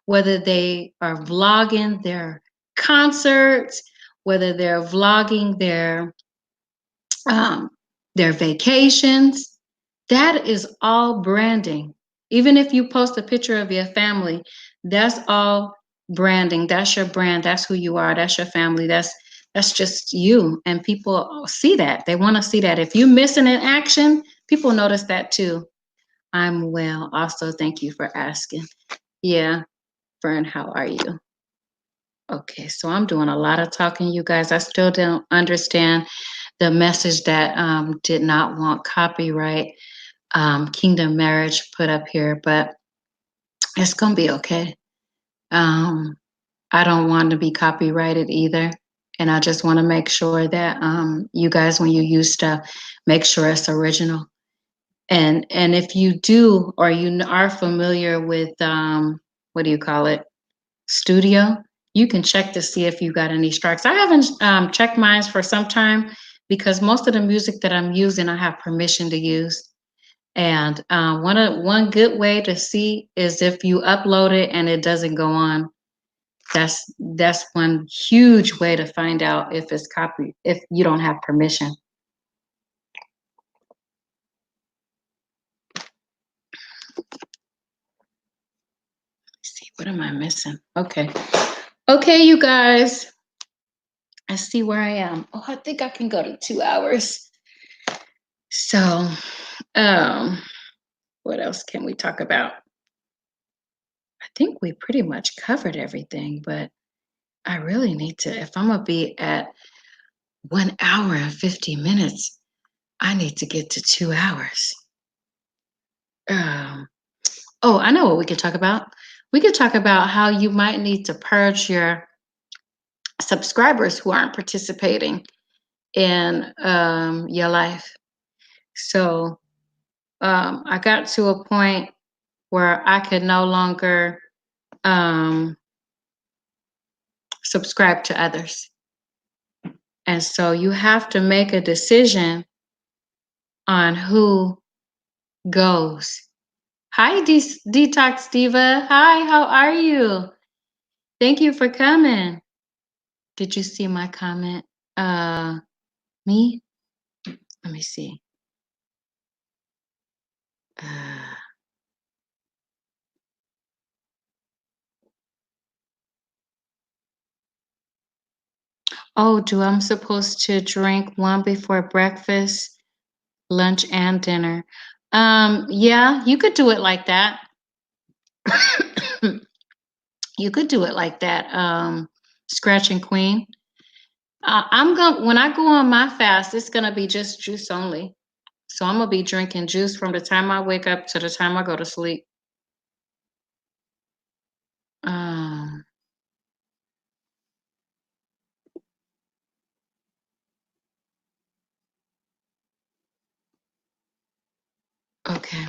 Whether they are vlogging their concerts, whether they're vlogging their vacations, that is all branding. Even if you post a picture of your family, that's all branding. That's your brand. That's who you are. That's your family. That's just you. And people see that. They want to see that. If you're missing in action, people notice that too. I'm well. Also, thank you for asking. Yeah, Fern, how are you? Okay, so I'm doing a lot of talking, you guys. I still don't understand the message that did not want copyright. Kingdom Marriage put up here, but it's gonna be okay. I don't want to be copyrighted either, and I just want to make sure that you guys, when you use stuff, make sure it's original. And if you do, or you are familiar with what do you call it, Studio, you can check to see if you got any strikes. I haven't checked mine for some time, because most of the music that I'm using, I have permission to use. And one good way to see is if you upload it and it doesn't go on. That's one huge way to find out if it's copy, if you don't have permission. What am I missing? Okay. Okay, you guys. I see where I am. Oh, I think I can go to 2 hours. So, what else can we talk about? I think we pretty much covered everything, but I really need to, if I'm gonna be at 1 hour and 50 minutes, I need to get to 2 hours. Um, oh, I know what we could talk about. We could talk about how you might need to purge your subscribers who aren't participating in your life. So I got to a point where I could no longer um, subscribe to others. And so you have to make a decision on who goes. Hi, Detox Diva. Hi, how are you? Thank you for coming. Did you see my comment? Me? Let me see. Uh, oh, do I'm supposed to drink one before breakfast, lunch, and dinner? Yeah, you could do it like that. You could do it like that. Scratching Queen. I'm going when I go on my fast, it's gonna be just juice only. So I'm gonna be drinking juice from the time I wake up to the time I go to sleep. Um, okay.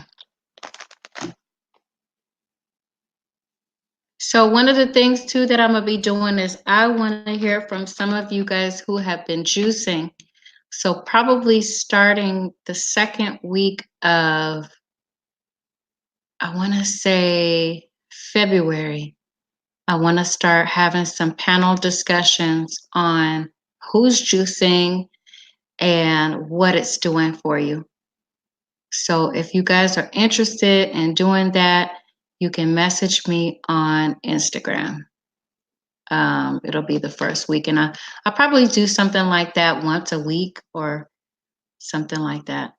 So one of the things too that I'm gonna be doing is I want to hear from some of you guys who have been juicing. So probably starting the second week of, I want to say February, I want to start having some panel discussions on who's juicing and what it's doing for you. So if you guys are interested in doing that, you can message me on Instagram. It'll be the first week, and I'll probably do something like that once a week or something like that.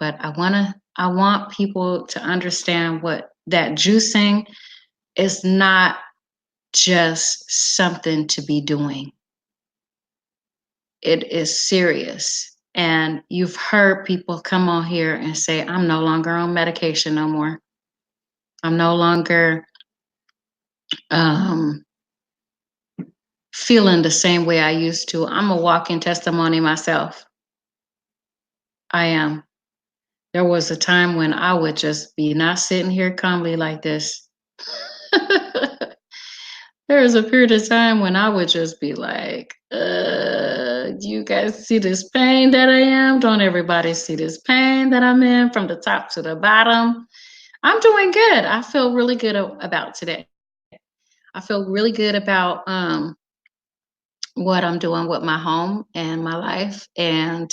But I want people to understand what that juicing is not just something to be doing. It is serious. And you've heard people come on here and say, I'm no longer on medication no more. I'm no longer um, feeling the same way I used to. I'm a walking testimony myself. I am. There was a time when I would just be not sitting here calmly like this. There was a period of time when I would just be like, do you guys see this pain that I am? Don't everybody see this pain that I'm in from the top to the bottom? I'm doing good. I feel really good about today. I feel really good about what I'm doing with my home and my life and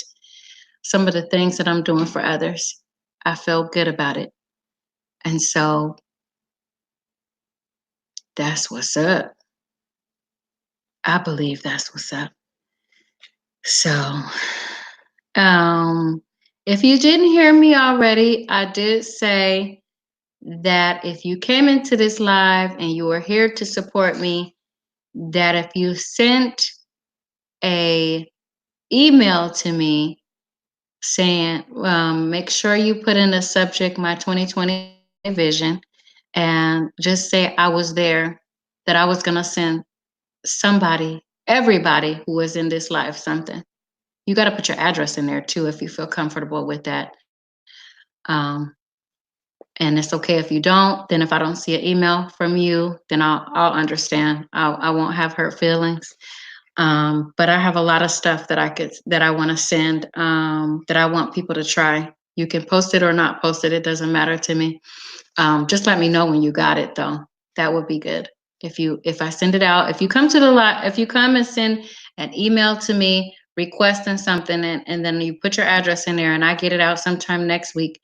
some of the things that I'm doing for others. I feel good about it. And so that's what's up. I believe that's what's up. So, um, if you didn't hear me already, I did say that if you came into this live and you were here to support me, that if you sent a email to me saying, make sure you put in the subject my 2020 vision and just say I was there, that I was going to send somebody, everybody who was in this live something. You got to put your address in there too if you feel comfortable with that. Um, and it's okay if you don't. Then if I don't see an email from you, then I'll understand. I won't have hurt feelings. But I have a lot of stuff that I want to send, that I want people to try. You can post it or not post it. It doesn't matter to me. Just let me know when you got it though. That would be good. If I send it out, if you come to the lot, if you come and send an email to me requesting something and then you put your address in there and I get it out sometime next week,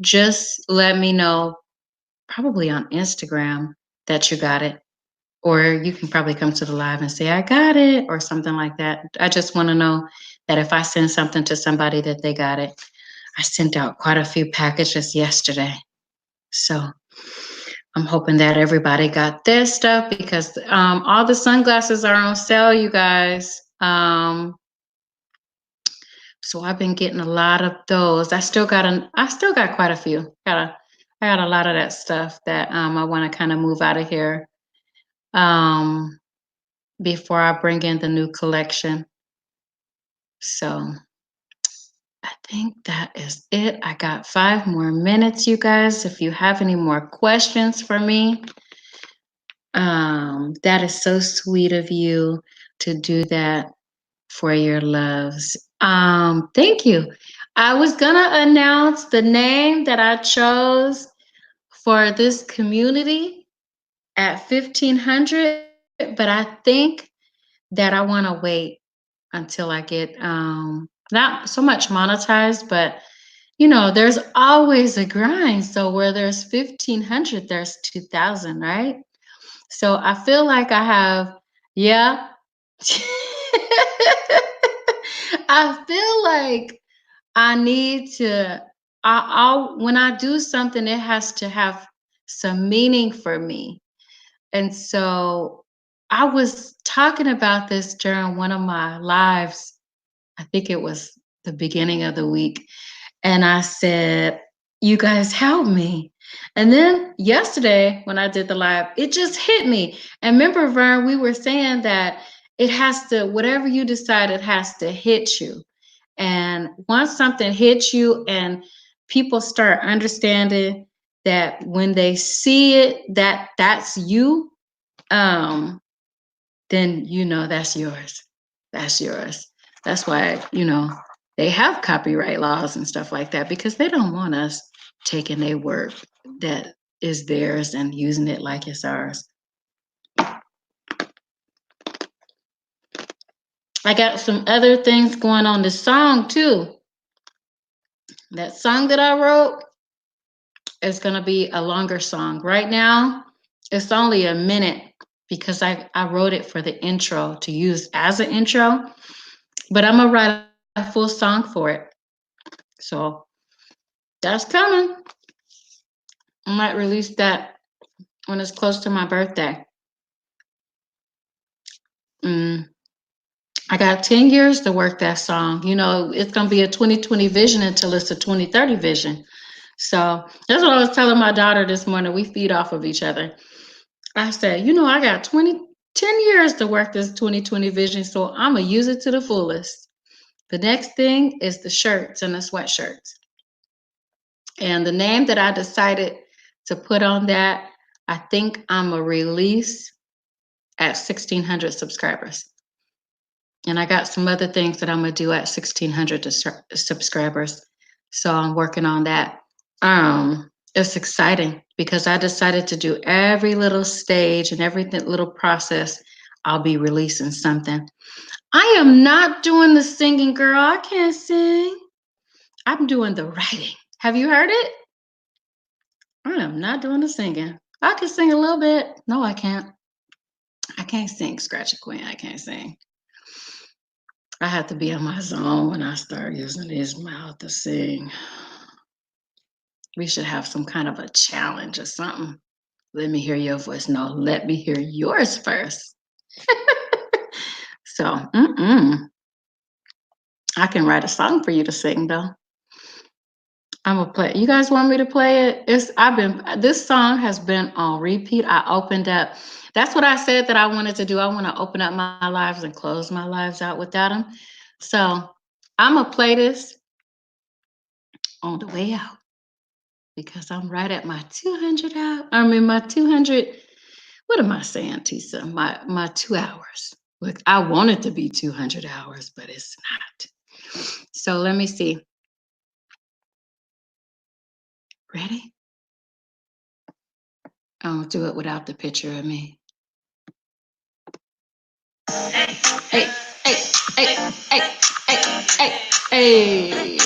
just let me know, probably on Instagram. that you got it. Or you can probably come to the live and say, I got it, or something like that. I just want to know that if I send something to somebody that they got it. I sent out quite a few packages yesterday. So I'm hoping that everybody got their stuff because all the sunglasses are on sale, you guys. So I've been getting a lot of those. I still got quite a few. I got a lot of that stuff that I want to kind of move out of here before I bring in the new collection. So I think that is it. I got 5 more minutes, you guys. If you have any more questions for me, that is so sweet of you to do that for your loves. Thank you. I was gonna announce the name that I chose for this community at 1500, but I think that I want to wait until I get not so much monetized, but there's always a grind. So where there's 1500, there's 2000, right? So I feel like I have, yeah. I feel like I need to, when I do something, it has to have some meaning for me. And so I was talking about this during one of my lives. I think it was the beginning of the week. And I said, you guys help me. And then yesterday when I did the live, it just hit me. And remember, Vern, we were saying that it has to, whatever you decide, it has to hit you. And once something hits you and people start understanding that when they see it, that's you, then that's yours. That's yours. That's why, they have copyright laws and stuff like that because they don't want us taking their work that is theirs and using it like it's ours. I got some other things going on this song too. That song that I wrote is going to be a longer song. Right now, it's only a minute because I wrote it for the intro to use as an intro, but I'm going to write a full song for it. So that's coming. I might release that when it's close to my birthday. I got 10 years to work that song. It's going to be a 2020 vision until it's a 2030 vision. So that's what I was telling my daughter this morning. We feed off of each other. I said, I got 10 years to work this 2020 vision, so I'm going to use it to the fullest. The next thing is the shirts and the sweatshirts. And the name that I decided to put on that, I think I'm going to release at 1,600 subscribers. And I got some other things that I'm going to do at 1,600 subscribers. So I'm working on that. It's exciting because I decided to do every little stage and every little process. I'll be releasing something. I am not doing the singing, girl. I can't sing. I'm doing the writing. Have you heard it? I am not doing the singing. I can sing a little bit. No, I can't. I can't sing, Scratchy Queen. I can't sing. I have to be in my zone when I start using his mouth to sing. We should have some kind of a challenge or something. Let me hear your voice. No, let me hear yours first. So, I can write a song for you to sing though. I'm gonna play. You guys want me to play it? This song has been on repeat. I opened up. That's what I said that I wanted to do. I want to open up my lives and close my lives out without them. So I'm gonna play this on the way out because I'm right at my 200 out. My 200. What am I saying, Tisa? My 2 hours. Look, I want it to be 200 hours, but it's not. So let me see. Ready? I'll do it without the picture of me. Hey, hey, hey, hey, hey, hey, hey.